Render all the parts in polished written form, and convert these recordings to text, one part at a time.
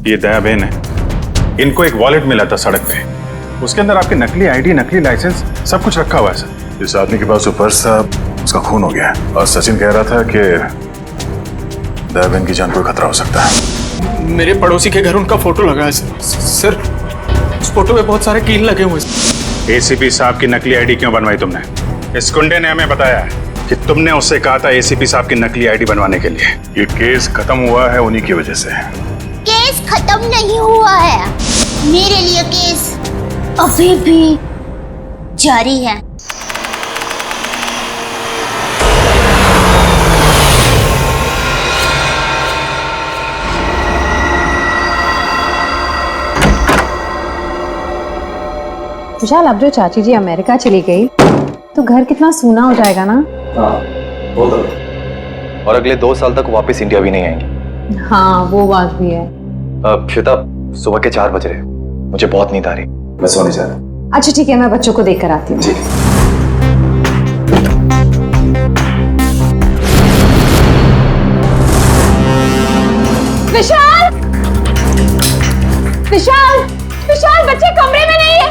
ये दया बहन है, इनको एक वॉलेट मिला था सड़क पे, उसके अंदर आपकी नकली आईडी, नकली लाइसेंस सब कुछ रखा हुआ है सर। इस आदमी के पास पर्स था, उसका खून हो गया है और सचिन कह रहा था कि दया बहन की जान को खतरा हो सकता है। मेरे पड़ोसी के घर उनका फोटो लगा है सर। उस फोटो पे बहुत सारे कील लगे हुए हैं। एसीपी साहब की नकली आईडी क्यों बनवाई तुमने? इस गुंडे ने हमें बताया कि तुमने उससे कहा था एसीपी साहब की नकली आईडी बनवाने के लिए। ये केस खत्म हुआ है उन्हीं की वजह से। केस खत्म नहीं हुआ है, मेरे लिए केस अभी भी जारी है। विशाल, अब जो चाची जी अमेरिका चली गई तो घर कितना सूना हो जाएगा ना। हाँ, वो तो। और अगले 2 साल तक वापस इंडिया भी नहीं आएंगे। हाँ, वो बात भी है। श्वेता, सुबह के 4 बज रहे, मुझे बहुत नींद आ रही, मैं सोने जा रहा। अच्छा ठीक है, मैं बच्चों को देख कर आती हूँ। विशाल, विशाल, विशाल, बच्चे कमरे में नहीं है।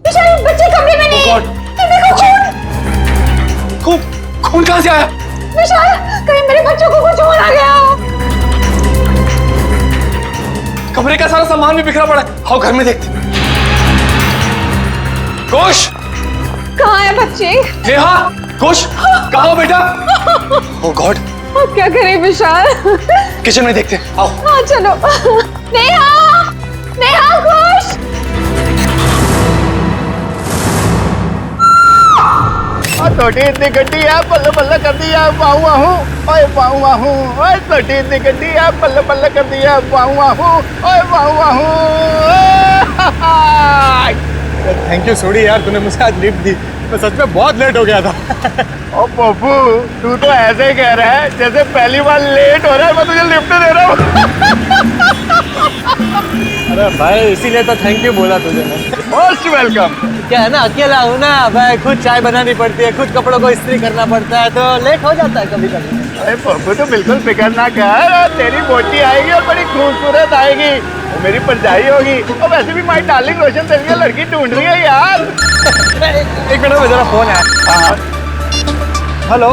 विशाल, बच्चे कमरे में नहीं है। देखो खून। खून कहाँ से आया? विशाल, कहीं मेरे बच्चों को कुछ हो ना गया हो। कमरे का सारा सामान भी बिखरा पड़ा है। आओ घर में देखते। घोष, कहाँ है बच्चे? नेहा, घोष, कहाँ हो बेटा? ओह गॉड, अब क्या करें विशाल? किचन में देखते हैं। आओ। हाँ चलो। नेहा, नेहा, घोष। छोटी इतनी गड्डी है, बल्ले बल्ले कर दिया, बाहू आहू, ओए बाहू आहू, ओए छोटी इतनी गड्डी है, बल्ले बल्ले कर दिया, बाहू आहू, ओए बाहू आहू। थैंक यू सोडी यार, तूने मुझे आज लिफ्ट दी। मैं सच में बहुत लेट हो गया था। ओ पप्पू, तू तो ऐसे ही कह रहा है जैसे पहली बार लेट हो रहा है मैं तुझे लिफ्ट दे रहा हूँ। अरे भाई, इसीलिए तो थैंक यू बोला तुझे मैं। Most welcome. क्या है ना, अकेला हूँ ना भाई, खुद चाय बनानी पड़ती है, खुद कपड़ों को इस्त्री करना पड़ता है, तो लेट हो जाता है कभी कभी। अरे पप्पू, तो बिल्कुल फिक्र ना कर, तेरी बोटी आएगी और बड़ी खूबसूरत आएगी, वो मेरी परछाई होगी। और वैसे भी माई डार्लिंग रोशन तेरे लिए लड़की ढूंढ रही है यार। एक मिनट में जरा फोन है। हेलो,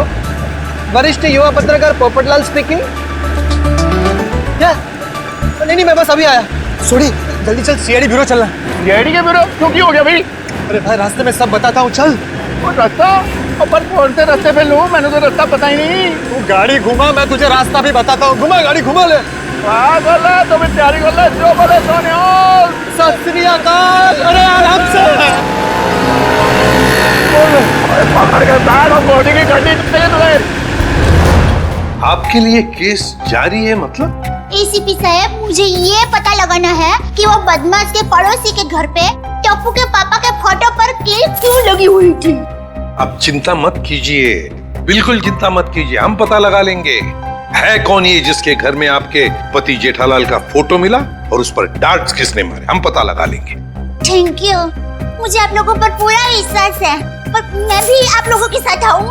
वरिष्ठ युवा पत्रकार पोपटलाल स्पीकिंग। क्या? नहीं, मैं बस अभी आया। सोडी, जल्दी चल, सीआईडी ब्यूरो चलना। सीआईडी के ब्यूरो? क्यों, की हो गया भाई? अरे भाई, रास्ते में सब बताता हूँ, चल। वो रास्ता? अपन कौन से रास्ते पे लूं? मैंने तो रास्ता पता ही नहीं। तू गाड़ी घुमा, मैं तुझे रास्ता भी बताता हूँ। घुमा गाड़ी, घुमा ले। बोला तो मैं तैयारी कर ले, जो बोले सोने। सत श्री अकाल। अरे आराम से। पकड़ के बैठ और बॉडी की गड्डी तुझे। आपके लिए केस जारी है मतलब? एसीपी साहब, मुझे ये पता लगाना है कि वो बदमाश के पड़ोसी के घर पे टप्पू के पापा के फोटो पर कील क्यों लगी हुई थी। अब चिंता मत कीजिए, बिल्कुल चिंता मत कीजिए, हम पता लगा लेंगे है कौन ये जिसके घर में आपके पति जेठालाल का फोटो मिला और उस पर डार्ट्स किसने मारे, हम पता लगा लेंगे। थैंक यू, मुझे आप लोगों पर पूरा विश्वास है, पर मैं भी आप लोगों के साथ आऊं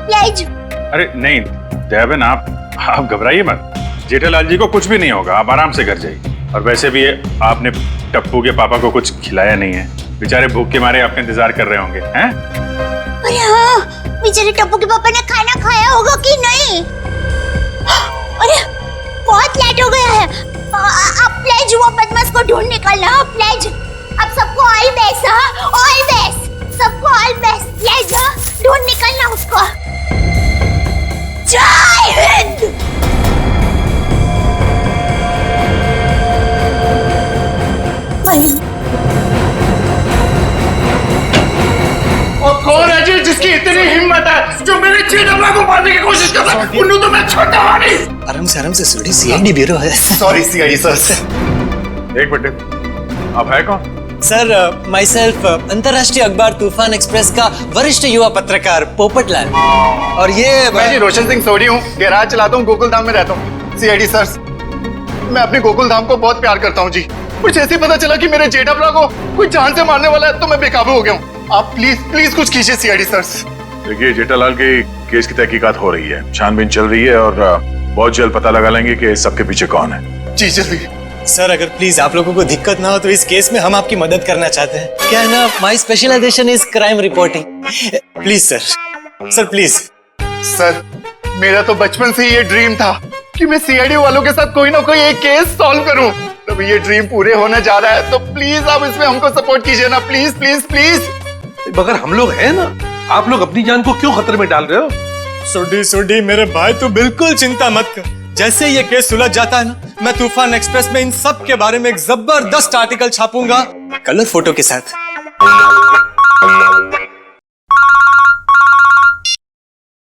प्लीज। अरे नहीं दया बहन, आप घबराइए मत, जेठालाल जी को कुछ भी नहीं होगा, आप आराम से घर जाइए। और वैसे भी आपने टप्पू के पापा को कुछ खिलाया नहीं है, बेचारे भूख के मारे आपका इंतजार कर रहे होंगे। हैं? अरे हाँ, बेचारे टप्पू के पापा ने खाना खाया होगा कि नहीं? अरे बहुत लेट हो गया है, आप प्लीज वो बदमाश को ढूंढ निकालना प्लीज। आप सबको ऑल बेस्ट, ऑल बेस्ट, सबको ऑल बेस्ट प्लीज, ढूंढ निकालना उसको। जय हिंद। और कौन है जी जिसकी इतनी हिम्मत है जो मेरे जेठमला को मारने की कोशिश करता है? उन्हें तो मैं छोड़ता हुआ नहीं। आराम से सोडी, सीआईडी ब्यूरो है। Sorry CID sir. एक मिनट, आप है कौन? सर, माई सेल्फ अंतर्राष्ट्रीय अखबार तूफान एक्सप्रेस का वरिष्ठ युवा पत्रकार पोपटलाल। और ये मैं जी रोशन सिंह सोडी हूँ, गैराज चलाता हूँ, गोकुल धाम में रहता हूँ। सीआईडी सर, मैं अपने गोकुल धाम को बहुत प्यार करता हूँ जी। कुछ ऐसे पता चला कि मेरे जेठामला को कोई जान से मारने वाला है, तो मैं बेकाबू हो गया हूँ। आप प्लीज प्लीज कुछ कीजिए सीआईडी सर। देखिए, जेठालाल के केस की तहकीकात हो रही है, छानबीन चल रही है और बहुत जल्द पता लगा लेंगे कि सबके पीछे कौन है। जी जल्दी। सर अगर प्लीज आप लोगों को दिक्कत ना हो तो इस केस में हम आपकी मदद करना चाहते हैं। क्या है ना, my specialization is crime reporting. Please sir please. Sir मेरा तो बचपन से ये ड्रीम था कि मैं सीआईडी वालों के साथ कोई ना कोई एक केस सॉल्व करूं। तो ये ड्रीम पूरे होने जा रहा है, तो प्लीज आप इसमें हमको सपोर्ट कीजिए ना, प्लीज प्लीज प्लीज। मगर हम लोग हैं ना, आप लोग अपनी जान को क्यों खतरे में डाल रहे हो? सुडी मेरे भाई तू बिल्कुल चिंता मत कर। जैसे ये केस सुलझ जाता है ना, मैं तूफान एक्सप्रेस में इन सब के बारे में एक जबरदस्त आर्टिकल छापूंगा कलर फोटो के साथ।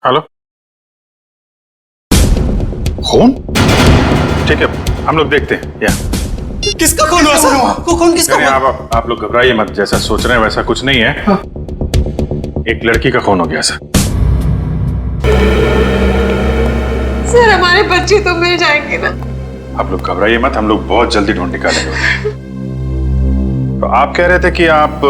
हेलो, खून? ठीक है, हम लोग देखते हैं। या किसका खून हुआ सर? खून किसका नहीं, हुआ? आप लोग घबराइए मत, जैसा सोच रहे हैं वैसा कुछ नहीं है। एक लड़की का खून हो गया सर। सर हमारे बच्चे तो मिल जाएंगे ना? आप लोग घबराइए मत, हम लोग बहुत जल्दी ढूंढ निकालेंगे। तो आप कह रहे थे कि आप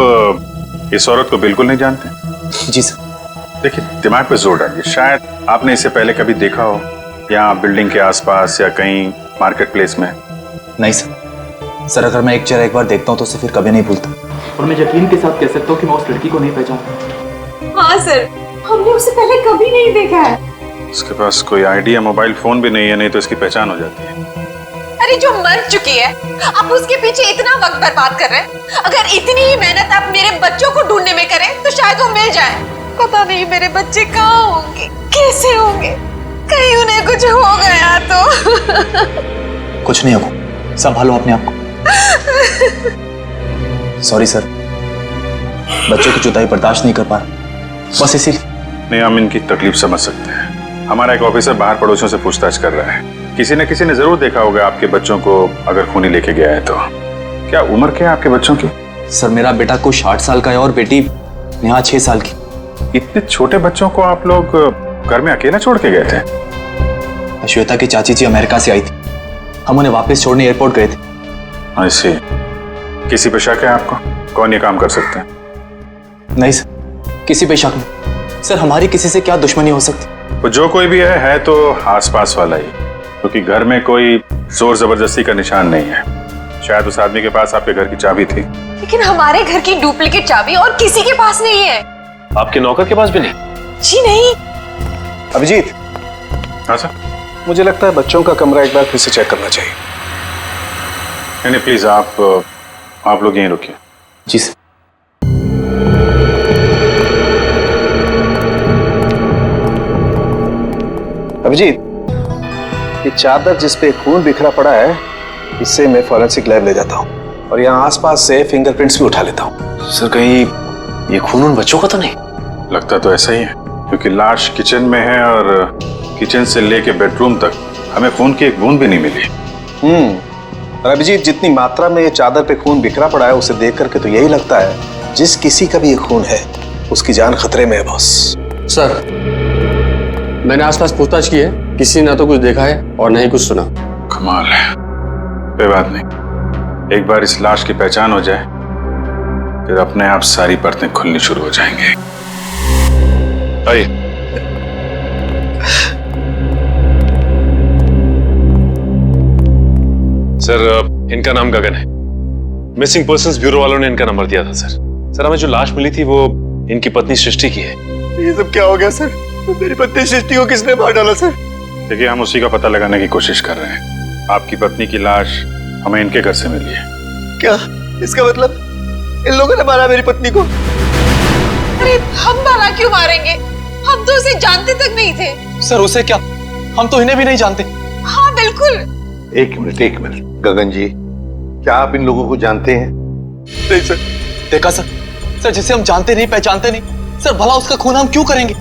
इस औरत को बिल्कुल नहीं जानते? जी सर। देखिए, दिमाग पे जोर डालिए, शायद आपने इसे पहले कभी देखा हो, यहाँ बिल्डिंग के आसपास या कहीं मार्केट प्लेस में। नहीं सर। सर अगर मैं एक चेहरा एक बार देखता हूँ तो उसे फिर कभी नहीं भूलता। और मैं यकीन के साथ कह सकता हूँ कि मैं उस लड़की को नहीं पहचानता। हाँ सर, हमने उसे पहले कभी नहीं देखा है। इसके पास कोई आईडी या मोबाइल फोन भी नहीं है, नहीं तो इसकी पहचान हो जाती है। अरे जो मर चुकी है, आप उसके पीछे इतना वक्त बर्बाद कर रहे हैं। अगर इतनी ही मेहनत आप मेरे बच्चों को ढूंढने में करें तो शायद वो मिल जाए। पता नहीं मेरे बच्चे कहाँ होंगे, कैसे होंगे, कहीं उन्हें कुछ हो गया तो। कुछ नहीं होगा, संभालो अपने आप को। सॉरी सर, बच्चों की जुदाई बर्दाश्त नहीं कर पा रहा, बस इसीलिए। नहीं, हम इनकी तकलीफ समझ सकते हैं। हमारा एक ऑफिसर बाहर पड़ोसियों से पूछताछ कर रहा है। किसी न किसी ने जरूर देखा होगा आपके बच्चों को, अगर खूनी लेके गया है तो। क्या उम्र क्या है आपके बच्चों की? सर मेरा बेटा कुछ 8 साल का है और बेटी नेहा 6 साल की। इतने छोटे बच्चों को आप लोग घर में अकेला छोड़ के गए थे? श्वेता की चाची जी अमेरिका से आई थी, हम उन्हें वापस छोड़ने एयरपोर्ट गए थे। ऐसे किसी पे शक है आपको? कौन ये काम कर सकते हैं? नहीं सर, किसी पे शक नहीं। सर हमारी किसी से क्या दुश्मनी हो सकती? वो जो कोई भी है तो आसपास वाला ही, क्योंकि घर में कोई जोर जबरदस्ती का निशान नहीं है। शायद उस आदमी के पास आपके घर की चाबी थी। लेकिन हमारे घर की डुप्लीकेट चाबी और किसी के पास नहीं है। आपके नौकर के पास भी नहीं? जी नहीं। अभिजीत। हाँ सर। मुझे लगता है बच्चों का कमरा एक बार फिर से चेक करना चाहिए। नहीं प्लीज, आप लोग यहीं रुकिए। जी सर। अभिजीत, ये चादर जिस पे खून बिखरा पड़ा है, इससे मैं फॉरेंसिक लैब ले जाता हूँ और यहाँ आसपास से फिंगरप्रिंट्स भी उठा लेता हूँ। सर कहीं ये खून उन बच्चों का तो नहीं? लगता तो ऐसा ही है, क्योंकि लाश किचन में है और किचन से लेके बेडरूम तक हमें खून की एक बूंद भी नहीं मिली। और अभिजीत, जितनी मात्रा में ये चादर पे खून बिखरा पड़ा है उसे देख करके तो यही लगता है जिस किसी का भी ये खून है उसकी जान खतरे में है बॉस। सर मैंने आसपास पूछताछ की है, किसी ने ना तो कुछ देखा है और ना ही कुछ सुना। कमाल है। कोई बात नहीं, एक बार इस लाश की पहचान हो जाए फिर अपने आप सारी परतें खुलनी शुरू हो जाएंगे। आइए। सर इनका नाम गगन है। मिसिंग पर्संस ब्यूरो वालों ने इनका नंबर दिया था सर। सर हमें जो लाश मिली थी वो इनकी पत्नी सृष्टि की है। ये सब क्या हो गया सर? मेरी पत्नी सृष्टि को किसने मार डाला सर? देखिए, हम उसी का पता लगाने की कोशिश कर रहे हैं। आपकी पत्नी की लाश हमें इनके घर से मिली है। क्या इसका मतलब इन लोगों ने मारा मेरी पत्नी को? अरे हम भला क्यों मारेंगे? हम तो उसे जानते तक नहीं थे। सर उसे क्या, हम तो इन्हें भी नहीं जानते। हाँ बिल्कुल। एक मिनट गगन जी, क्या आप इन लोगों को जानते हैं? नहीं सर। देखा सर, सर जिसे हम जानते नहीं पहचानते नहीं, सर भला उसका खून हम क्यों करेंगे?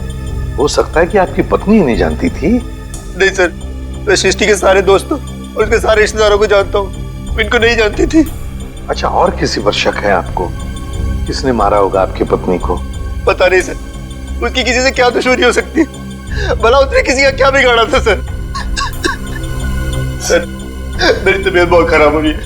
हो सकता है कि आपकी पत्नी नहीं जानती थी। नहीं सर, मैं सृष्टि के सारे दोस्तों और उसके सारे रिश्तेदारों को जानता हूँ, इनको नहीं जानती थी। अच्छा, और किसी पर शक है आपको? किसने मारा होगा आपकी पत्नी को? पता नहीं सर, उसकी किसी से क्या दुश्मनी हो सकती है? भला उसने किसी का क्या बिगाड़ा था सर? सर मेरी तबीयत बहुत खराब हो रही है,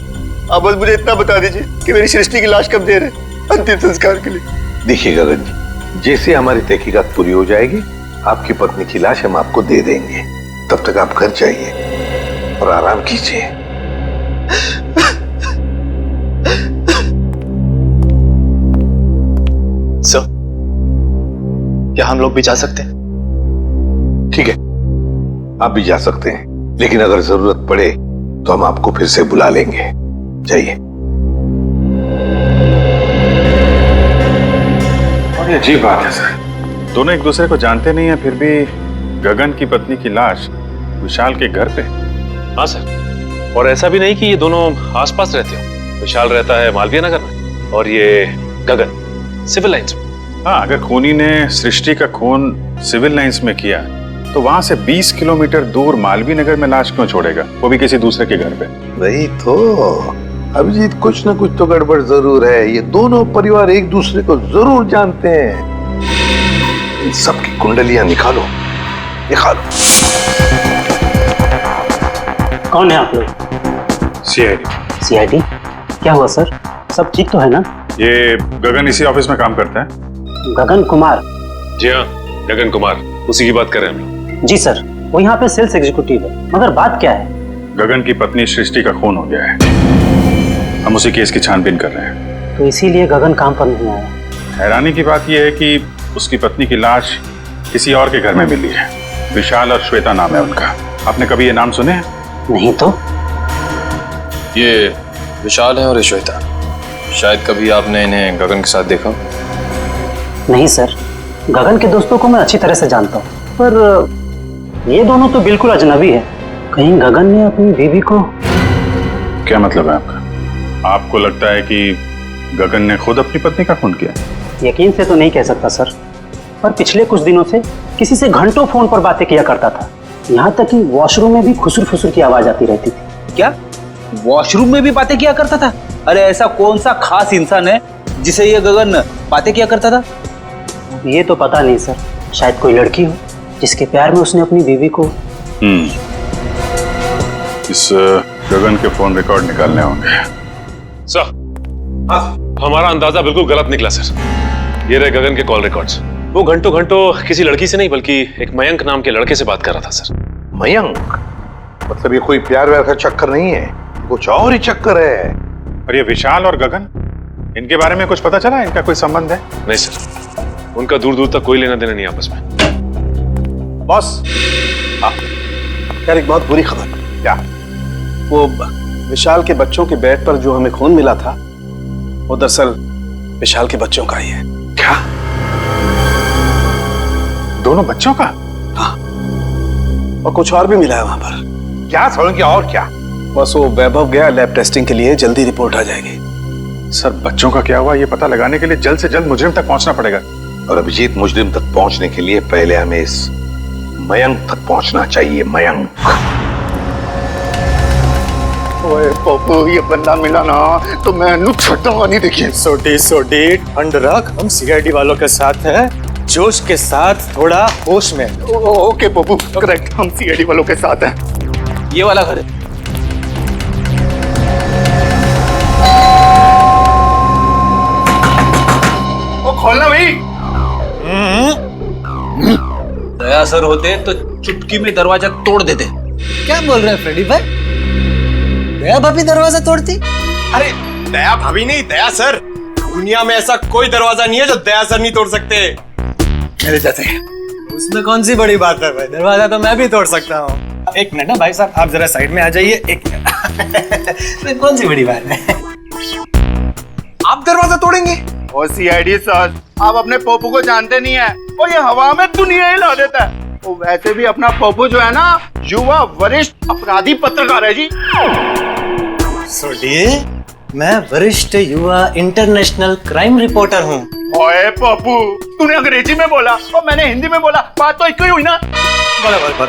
आप बस मुझे इतना बता दीजिए कि मेरी सृष्टि की लाश कब दे रहे हैं अंतिम संस्कार के लिए। देखिए गगन जी, जैसे हमारी तहकीकात पूरी हो जाएगी आपकी पत्नी की लाश हम आपको दे देंगे। तब तक आप घर जाइए और आराम कीजिए। सर, क्या हम लोग भी जा सकते हैं? ठीक है, आप भी जा सकते हैं, लेकिन अगर जरूरत पड़े तो हम आपको फिर से बुला लेंगे। जाइए। और ये अजीब बात है सर, दोनों एक दूसरे को जानते नहीं है, फिर भी गगन की पत्नी की लाश विशाल के घर पे। हाँ सर, और ऐसा भी नहीं कि ये दोनों आसपास रहते हो। विशाल रहता है मालवीय नगर में और ये गगन सिविल लाइंस में। हाँ, अगर खूनी ने सृष्टि का खून सिविल लाइंस में किया तो वहां से 20 किलोमीटर दूर मालवीय नगर में लाश क्यों छोड़ेगा, वो भी किसी दूसरे के घर पे। वही तो अभिजीत, कुछ ना कुछ तो गड़बड़ जरूर है। ये दोनों परिवार एक दूसरे को जरूर जानते हैं। इन सबकी कुंडलियां निकालो, निकालो। कौन है आप लोग? सीआईडी। सीआईडी? क्या हुआ सर? सब ठीक तो है ना? ये गगन इसी ऑफिस में काम करता है। गगन कुमार? जी हाँ, गगन कुमार, उसी की बात कर रहे हैं हम लोग। जी सर, वो यहाँ पे सेल्स एग्जीक्यूटिव है। मगर बात क्या है? गगन की पत्नी सृष्टि का खून हो गया है, हम उसी केस की छानबीन कर रहे हैं। तो इसीलिए गगन काम पर नहीं आया। हैरानी की बात यह है कि उसकी पत्नी की लाश किसी और के घर में मिली है। विशाल और श्वेता नाम है उनका। आपने कभी ये नाम सुने हैं? नहीं तो। ये विशाल है और ये श्वेता। शायद कभी आपने इन्हें गगन के साथ देखा? नहीं सर, गगन के दोस्तों को मैं अच्छी तरह से जानता हूँ, पर ये दोनों तो बिल्कुल अजनबी है। कहीं गगन ने अपनी बीवी को... क्या मतलब है आपका? आपको लगता है कि गगन ने खुद अपनी पत्नी का खून किया? यकीन से तो नहीं कह सकता सर, पर पिछले कुछ दिनों से किसी से घंटों फोन पर बातें किया करता था। यहाँ तक कि वॉशरूम में भी खुसुर फुसुर की आवाज आती रहती थी। क्या वॉशरूम में भी बातें किया करता था? अरे ऐसा कौन सा खास इंसान है जिसे ये गगन बातें किया करता था? ये तो पता नहीं सर, शायद कोई लड़की हो जिसके प्यार में उसने अपनी बीवी को... इस गगन के फोन रिकॉर्ड निकालने होंगे। सर, हमारा अंदाजा बिल्कुल गलत निकला सर। ये रहे गगन के कॉल रिकॉर्ड्स। वो घंटों घंटों किसी लड़की से नहीं बल्कि एक मयंक नाम के लड़के से बात कर रहा था सर। मयंक? मतलब ये कोई प्यार व्यार का चक्कर नहीं है, कुछ और ही चक्कर है। और ये विशाल और गगन, इनके बारे में कुछ पता चला? इनका कोई संबंध है? नहीं सर, उनका दूर दूर तक कोई लेना देना नहीं आपस में। बॉस, यार एक बहुत बुरी खबर। क्या? वो विशाल के बच्चों के बेड पर जो हमें खून मिला था वो दरअसल विशाल के बच्चों का ही है। क्या? दोनों बच्चों का? हाँ, और कुछ और भी मिला है वहां पर। क्या समझ? और क्या? बस वो वैभव गया लैब टेस्टिंग के लिए, जल्दी रिपोर्ट आ जाएगी। सर, बच्चों का क्या हुआ ये पता लगाने के लिए जल्द से जल्द मुजरिम तक पहुंचना पड़ेगा। और अभिजीत, मुजरिम तक पहुंचने के लिए पहले हमें इस मयंक तक पहुंचना चाहिए। मयंक। ओए पप्पू, ये बंदा मिला ना तो मैं छुट्टा नहीं। देखिए सोडी ठंड रख, हम सीआईडी वालों के साथ हैं, जोश के साथ, थोड़ा होश में। ओके पप्पू, करेक्ट, हम सीआईडी वालों के साथ हैं। ये वाला घर है। खोलना भाई। दया सर होते तो चुटकी में दरवाजा तोड़ देते। क्या बोल रहे हैं फ्रेडी भाई? दया भाभी दरवाजा तोड़ती? अरे दया भाभी नहीं, दया सर। दुनिया में ऐसा कोई दरवाजा नहीं है जो दया सर नहीं तोड़ सकते। मेरे जाते हैं। उसमें कौन सी बड़ी बात है भाई, दरवाजा तो मैं भी तोड़ सकता हूँ। एक मिनट ना भाई साहब, आप जरा साइड में आ जाइए। एक मिनट। कौन सी बड़ी बात है? आप दरवाजा तोड़ेंगे? और सीआईडी सर, आप अपने पप्पू को जानते नहीं है, और ये हवा में दुनिया हिला देता है। और वैसे भी अपना पप्पू जो है ना, युवा वरिष्ठ अपराधी पत्रकार है जी। सोडी, मैं वरिष्ठ युवा इंटरनेशनल क्राइम रिपोर्टर हूँ। ओए पप्पू, तूने अंग्रेजी में बोला और मैंने हिंदी में बोला, बात तो एक ही हुई ना। बराबर।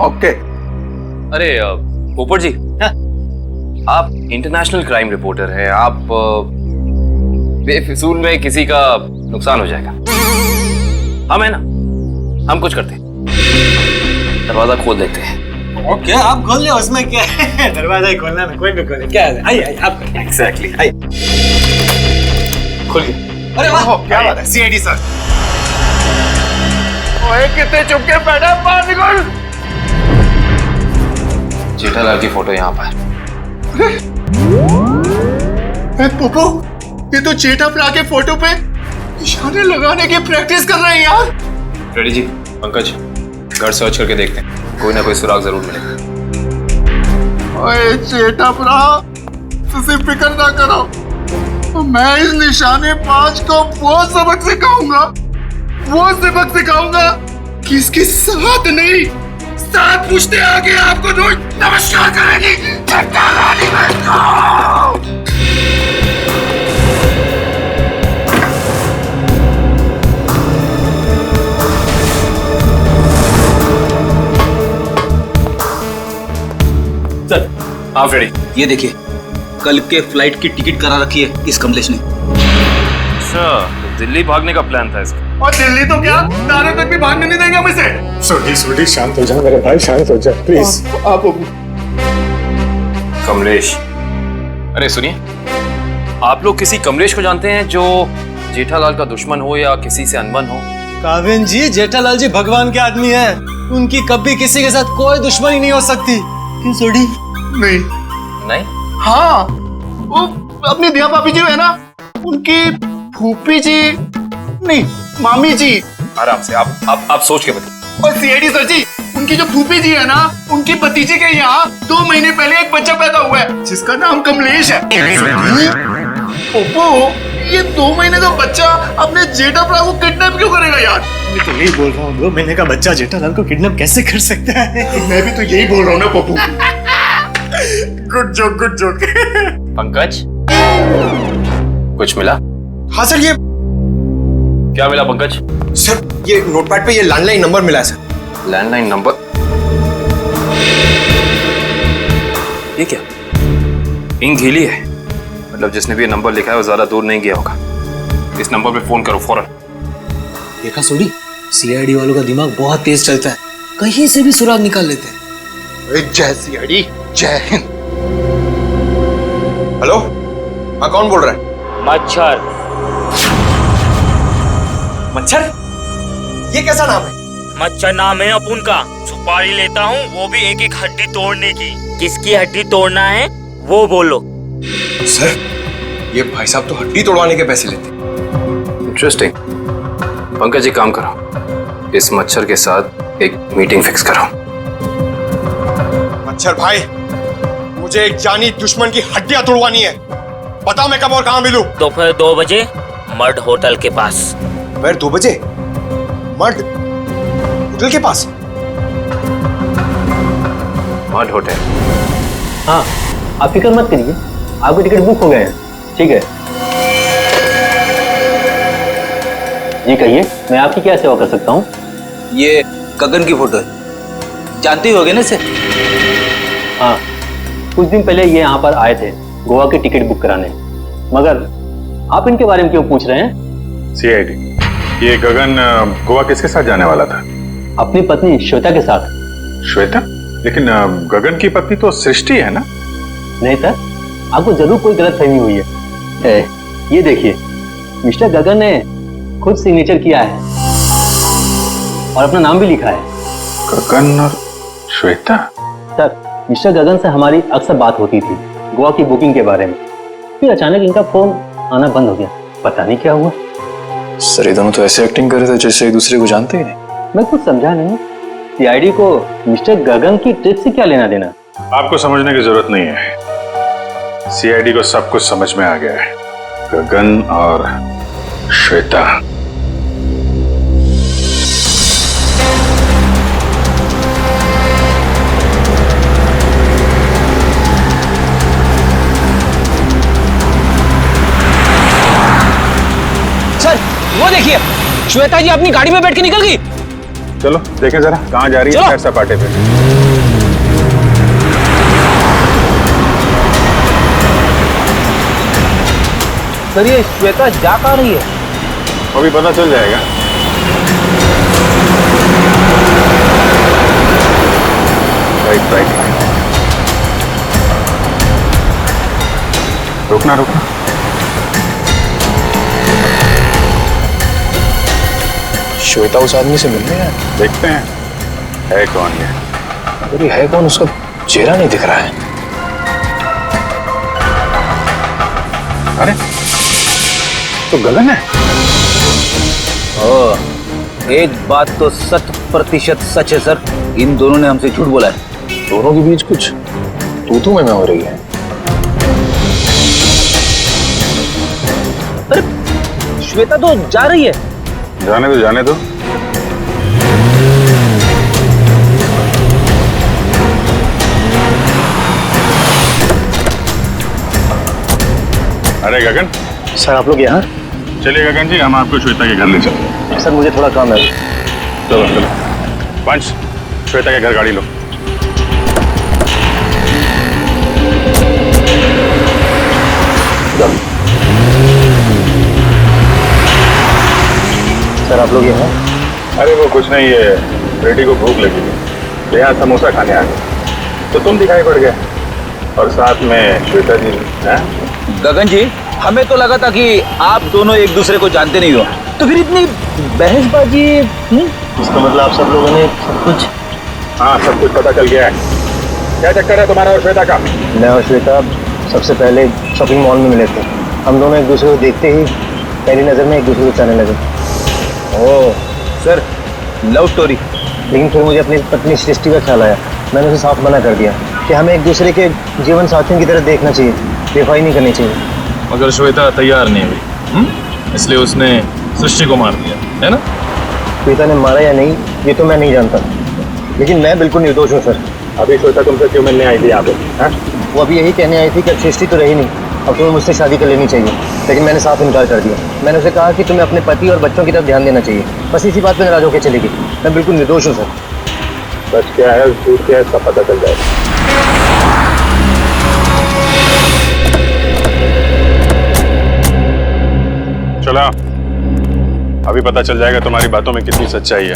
ओके। अरे पोपट जी, आप इंटरनेशनल क्राइम रिपोर्टर हैं, आप बेफिजूल में किसी का नुकसान हो जाएगा। हम है ना, हम कुछ करते हैं, दरवाजा खोल देते हैं। ओके, आप खोल ले, उसमें क्या है? दरवाजा ही खोलना ना, कोई भी खोले, क्या है? आइए आप। एग्जैक्टली। खोल गया। अरे वाह, क्या बात है सीआईडी सर। ओए कितने चुपके बैठा, बाहर निकल। जेठालाल की फोटो यहाँ पर। पोपो, ये तो जेठा प्रा के फोटो पे निशाने लगाने की प्रैक्टिस कर रहे हैं यार। रेडी जी, पंकज घर सर्च करके देखते हैं, कोई ना कोई सुराग जरूर मिलेगा। ओए जेठा प्रा, तुझे फिक्र ना करो, तो मैं इस निशाने पांच को वो सबक सिखाऊंगा कि इसके साथ नहीं, साथ पूछते आगे आपको रोज नमस्कार करेगी। सर आप रेडी? ये देखिए, कल के फ्लाइट की टिकट करा रखी है इस कमलेश ने। अच्छा, तो दिल्ली भागने का प्लान था इसका। और दिल्ली तो क्या, दारू तक भी भागने नहीं देंगे हम इसे। सोडी शांत हो जा मेरे भाई, शांत हो जा प्लीज। आप कमलेश, अरे सुनिए, आप लोग किसी कमलेश को जानते हैं जो जेठालाल का दुश्मन हो या किसी से अनबन हो? काविन जी, जेठालाल जी भगवान के आदमी हैं, उनकी कभी किसी के साथ कोई दुश्मनी नहीं हो सकती। क्यों सोडी? नहीं? हाँ, वो अपनी दिया भाभी जी है ना, उनकी फूफी जी नहीं, मामी जी। आराम से, आप सोच के बताइए। और सीआईडी सर जी, उनकी जो फूफी जी है ना, उनकी भतीजे के यहाँ 2 महीने पहले एक बच्चा पैदा हुआ है जिसका नाम कमलेश है। ओप्पो, ये 2 महीने का बच्चा अपने जेठा प्रा को किडनैप क्यों करेगा यार? मैं तो यही बोल रहा हूँ, 2 महीने का बच्चा जेठालाल को किडनैप कैसे कर सकता है? मैं भी तो यही बोल रहा हूँ ना पप्पू। Good joke. पंकज, कुछ मिला? हाँ सर, ये क्या मिला पंकज? सर, ये नोटपैड पे ये लैंडलाइन नंबर मिला है सर। Landline number? ये क्या? इंक गीली है, मतलब जिसने भी ये नंबर लिखा है वो ज्यादा दूर नहीं गया होगा। इस नंबर पे फोन करो फौरन। देखा सोडी, सीआईडी वालों का दिमाग बहुत तेज चलता है, कहीं से भी सुराग निकाल लेते हैं। जय सीआईडी, जय हिंद। हेलो, हाँ कौन बोल रहा है? मच्छर? ये कैसा नाम है? मच्छर नाम है अपुन का। सुपारी लेता हूँ, वो भी एक हड्डी तोड़ने की। किसकी हड्डी तोड़ना है वो बोलो। सर, ये भाई साहब तो हड्डी तोड़वाने के पैसे लेते। इंटरेस्टिंग। पंकज जी काम करो, इस मच्छर के साथ एक मीटिंग फिक्स करो। मच्छर भाई, मुझे एक जानी दुश्मन की हड्डियां तोड़वानी है। बताओ मैं कब और कहां मिलूं? दोपहर 2 बजे मर्ड होटल के पास। दोपहर 2 बजे मर्ड होटल के पास? Mud hotel? हाँ, आप फिक्र मत करिए, आपके टिकट बुक हो गए हैं। ठीक है जी, कहिए मैं आपकी क्या सेवा कर सकता हूँ? ये गगन की फोटो है, जानते होगे ना इसे? हाँ, कुछ दिन पहले ये यहाँ पर आए थे गोवा की टिकट बुक कराने, मगर आप इनके बारे में क्यों पूछ रहे हैं? सीआईडी, ये गगन गोवा किसके साथ जाने वाला था? अपनी पत्नी श्वेता के साथ। श्वेता? लेकिन गगन की पत्नी तो सृष्टि है ना? नहीं सर, आपको जरूर कोई गलतफहमी हुई है। ये देखिए, मिस्टर गगन ने खुद सिग्नेचर किया है और अपना नाम भी लिखा है। गगन और श्वेता? सर, मिस्टर गगन से हमारी अक्सर बात होती थी गोवा की बुकिंग के बारे में, फिर अचानक इनका फोन आना बंद हो गया, पता नहीं क्या हुआ। सर, ये दोनों तो ऐसे एक्टिंग कर रहे थे जैसे एक दूसरे को जानते ही नहीं। मैं कुछ समझा नहीं, सीआईडी को मिस्टर गगन की ट्रिप से क्या लेना देना? आपको समझने की जरूरत नहीं है, सीआईडी को सब कुछ समझ में आ गया है। गगन और श्वेता। सर, वो देखिए, श्वेता जी अपनी गाड़ी में बैठ के निकल गई। चलो देखें जरा कहाँ जा रही है सैर सपाटे पे। सर, ये श्वेता जा कहाँ रही है? अभी पता चल जाएगा। राइट राइट, रुकना रुकना। श्वेता उस आदमी से मिलने है। देखते हैं है कौन ये। अरे है कौन, उसका चेहरा नहीं दिख रहा है। अरे तो गगन है। एक बात तो 100% सच है सर, इन दोनों ने हमसे झूठ बोला है। दोनों के बीच कुछ तू में हो रही है। अरे श्वेता तो जा रही है। जाने दो जाने दो। अरे गगन। सर आप लोग यहाँ? चलिए गगन जी, हम आपको श्वेता के घर ले चलते। सर मुझे थोड़ा काम है। चलो चलो पंच, श्वेता के घर गाड़ी लो। सर आप लोग यहाँ? अरे वो कुछ नहीं, ये बेटी को भूख लगी थी तो यहाँ समोसा खाने आ गए, तो तुम दिखाई पड़ गए और साथ में श्वेता जी। गगन जी, हमें तो लगा था कि आप दोनों एक दूसरे को जानते नहीं हो, तो फिर इतनी बहसबाजी। इसका मतलब आप सब लोगों ने सब कुछ? हाँ सब कुछ पता चल गया है। क्या चक्कर है तुम्हारा और श्वेता का? मैं और श्वेता सबसे पहले शॉपिंग मॉल में मिले थे। हम दोनों एक दूसरे को देखते ही पहली नजर में एक दूसरे को चाहने लगे। Oh sir, love story. लेकिन फिर मुझे अपनी पत्नी सृष्टि का ख्याल आया। मैंने उसे साफ मना कर दिया कि हमें एक दूसरे के जीवन साथियों की तरह देखना चाहिए, बेवफाई नहीं करनी चाहिए। मगर श्वेता तैयार नहीं हुई, इसलिए उसने सृष्टि को मार दिया, है ना? श्वेता ने मारा या नहीं ये तो मैं नहीं जानता, लेकिन मैं बिल्कुल निर्दोष हूँ सर। अभी श्वेता तुमसे क्यों मिलने आई थी यहाँ पे? वो अभी यही कहने आई थी कि अब सृष्टि तो रही नहीं, अब तुम्हें मुझसे शादी कर लेनी चाहिए। लेकिन मैंने साफ इनकार कर दिया। मैंने उसे कहा कि तुम्हें अपने पति और बच्चों की तरफ ध्यान देना चाहिए। बस इसी बात पर नाराज होकर चली गई। मैं बिल्कुल निर्दोष हूँ सर। सच क्या है झूठ क्या है सब पता चल जाएगा। चला, अभी पता चल जाएगा तुम्हारी बातों में कितनी सच्चाई है।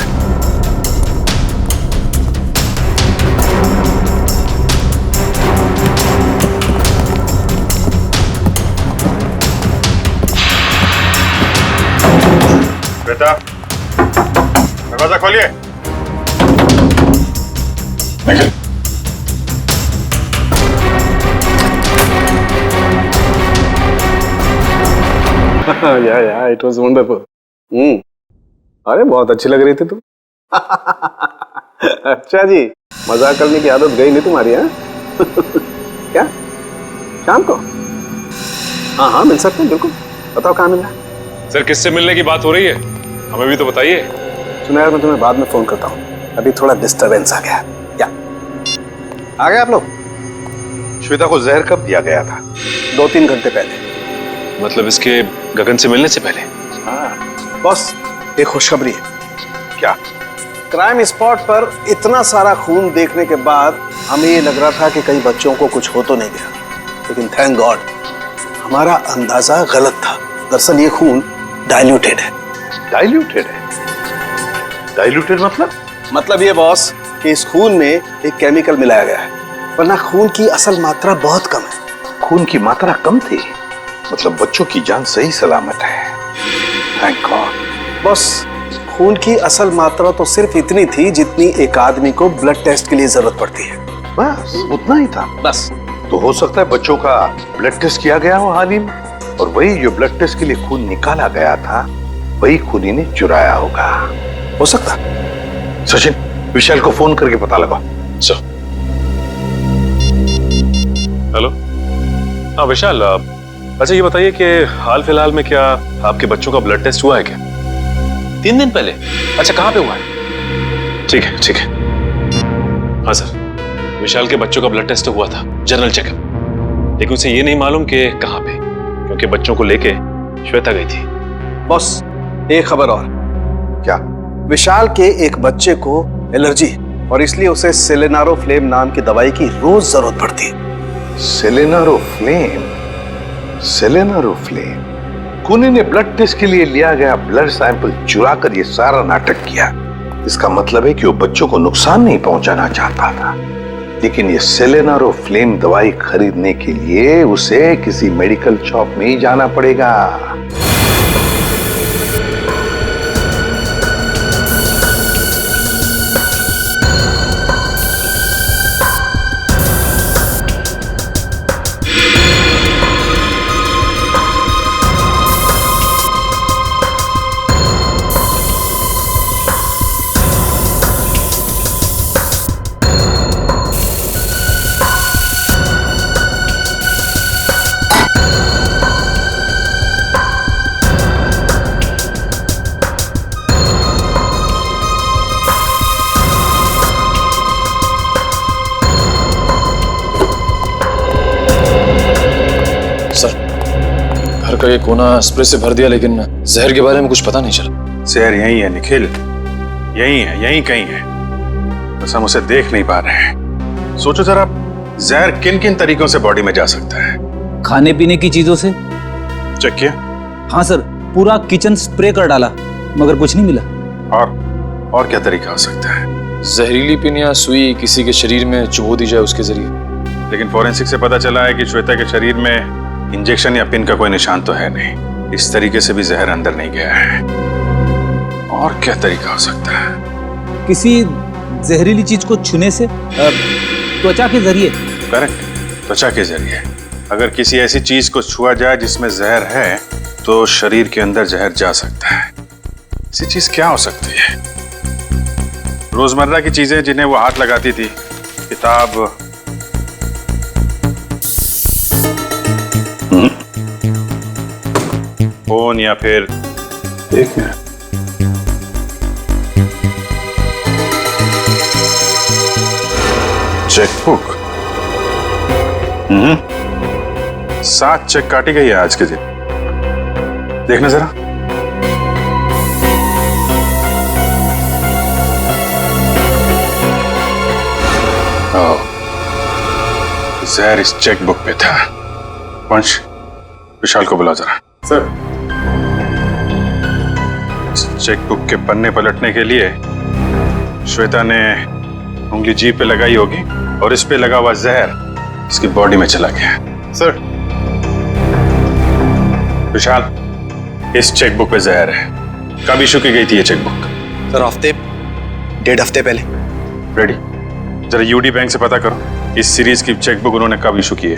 बेटा दरवाजा खोलिए। या इट वाज वंडरफुल। अरे बहुत अच्छी लग रही थी तुम। अच्छा जी, मजाक करने की आदत गई नहीं तुम्हारी? है क्या शाम को? हाँ मिल सकते हैं बिल्कुल। बताओ कहाँ मिलना? सर किससे मिलने की बात हो रही है, हमें भी तो बताइए। सुना यार, मैं तुम्हें बाद में फोन करता हूँ, अभी थोड़ा डिस्टरबेंस आ गया। क्या आ गए आप लोग? श्वेता को जहर कब दिया गया था? 2-3 घंटे पहले। मतलब इसके गगन से मिलने से पहले? हाँ बॉस, एक खुशखबरी है। क्या? क्राइम स्पॉट पर इतना सारा खून देखने के बाद हमें ये लग रहा था कि कई बच्चों को कुछ हो तो नहीं गया, लेकिन थैंक गॉड हमारा अंदाजा गलत था। दरअसल ये खून डाइल्यूटेड है। डाइल्यूटेड है? डाइल्यूटेड मतलब ये बॉस कि इस खून में एक केमिकल मिलाया गया है, वरना खून की असल मात्रा बहुत कम है। खून की मात्रा कम थी, मतलब बच्चों की जान सही सलामत है। Thank God. बॉस खून की असल मात्रा तो सिर्फ इतनी थी जितनी एक आदमी को ब्लड टेस्ट के लिए जरूरत पड़ती है। बस उतना ही था? बस। तो हो सकता है बच्चों का ब्लड टेस्ट किया गया हो हाल ही में, और वही जो ब्लड टेस्ट के लिए खून निकाला गया था वही खून ही ने चुराया होगा। हो सकता। सचिन, विशाल को फोन करके पता लगाओ। हेलो। हाँ विशाल, अच्छा ये बताइए कि हाल फिलहाल में क्या आपके बच्चों का ब्लड टेस्ट हुआ है क्या? 3 दिन पहले? अच्छा कहाँ पे हुआ है? ठीक है ठीक है। हाँ सर, विशाल के बच्चों का ब्लड टेस्ट हुआ था, जनरल चेकअप, लेकिन उसे ये नहीं मालूम कि कहाँ पे, क्योंकि बच्चों को लेके श्वेता गई थी। बॉस एक खबर और। क्या? विशाल के एक बच्चे को एलर्जी, और इसलिए उसे सेलेनारोफ्लेम नाम की दवाई की रोज जरूरत पड़ती है। सेलेनारोफ्लेम? सेलेनारोफ्लेम? खूनी ने ब्लड टेस्ट के लिए लिया गया ब्लड सैंपल चुरा कर ये सारा नाटक किया। इसका मतलब है कि वो बच्चों को नुकसान नहीं पहुंचाना चाहता था, लेकिन ये सेलेनारोफ्लेम दवाई खरीदने के लिए उसे किसी मेडिकल शॉप में ही जाना पड़ेगा। का ये कोना स्प्रे से भर दिया, लेकिन जहर के बारे में कुछ पता नहीं चला। जहर यही है निखिल, यही है, यही कहीं है, बस हम उसे देख नहीं पा रहे हैं। सोचो जरा, जहर किन किन तरीकों से बॉडी में जा सकता है? खाने पीने की चीजों से। चेक किया? हाँ सर, पूरा किचन स्प्रे कर डाला मगर कुछ नहीं मिला। और क्या तरीका हो सकता है? जहरीली पिन या सुई किसी के शरीर में चुभो दी जाए उसके जरिए। लेकिन फॉरेंसिक से पता चला है कि श्वेता के शरीर में इंजेक्शन या पिन का कोई निशान तो है नहीं। इस तरीके से भी जहर अंदर नहीं गया है। और क्या तरीका हो सकता है? किसी जहरीली चीज को छूने से, त्वचा के जरिए। करेक्ट, त्वचा के जरिए। अगर किसी ऐसी चीज को छुआ जाए जिसमें जहर है तो शरीर के अंदर जहर जा सकता है। ऐसी चीज क्या हो सकती है? रोजमर्रा की चीजें जिन्हें वो हाथ लगाती थी, किताब, फोन, या फिर एक मिनट, चेकबुक। 7 चेक काटी गई है आज के दिन। देखना जरा। जहर इस चेकबुक पे था। वंश, विशाल को बुलाओ जरा। सर। चेकबुक के पन्ने पलटने के लिए श्वेता ने उंगली जीभ पे लगाई होगी और इस पे लगा हुआ जहर इसकी बॉडी में चला गया। सर। विशाल, इस चेकबुक पे जहर है। कब इशू की गई थी ये चेकबुक? सर, हफ्ते 1.5 हफ्ते पहले। रेडी, जरा यूडी बैंक से पता करो इस सीरीज की चेकबुक उन्होंने कब इशू की है।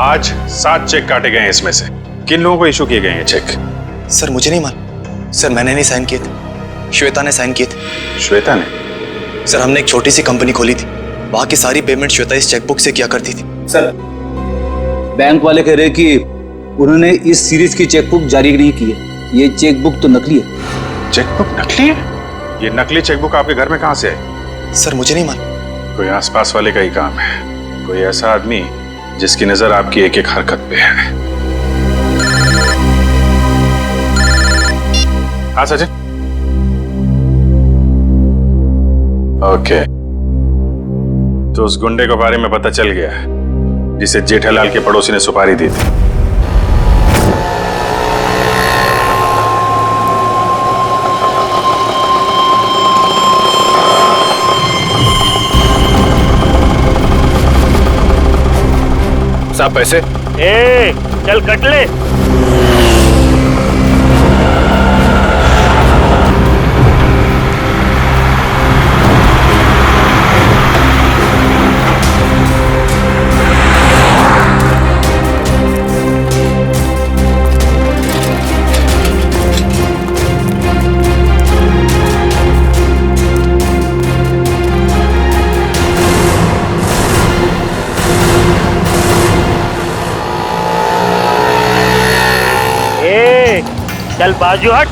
आज 7 चेक काटे गए हैं, इसमें से किन लोगों को इशू किए गए हैं चेक? सर मुझे नहीं मालूम। सर मैंने नहीं साइन किए थे, श्वेता ने साइन किए थे। श्वेता ने? सर हमने एक छोटी सी कंपनी खोली थी, वहां की सारी पेमेंट श्वेता इस चेकबुक से किया करती थी। सर, बैंक वाले कह रहे कि उन्होंने इस सीरीज की चेकबुक जारी नहीं की है। ये चेकबुक तो नकली है। चेकबुक नकली है? ये नकली चेकबुक आपके घर में कहां से आई? सर मुझे नहीं मालूम। कोई आसपास वाले का ही काम है। कोई ऐसा आदमी जिसकी नजर आपकी एक एक हरकत पे है। हाँ सचिन। ओके, तो उस गुंडे के बारे में पता चल गया जिसे जेठालाल के पड़ोसी ने सुपारी दी थी। साहब पैसे। ए, चल कट ले। चल बाजू हट।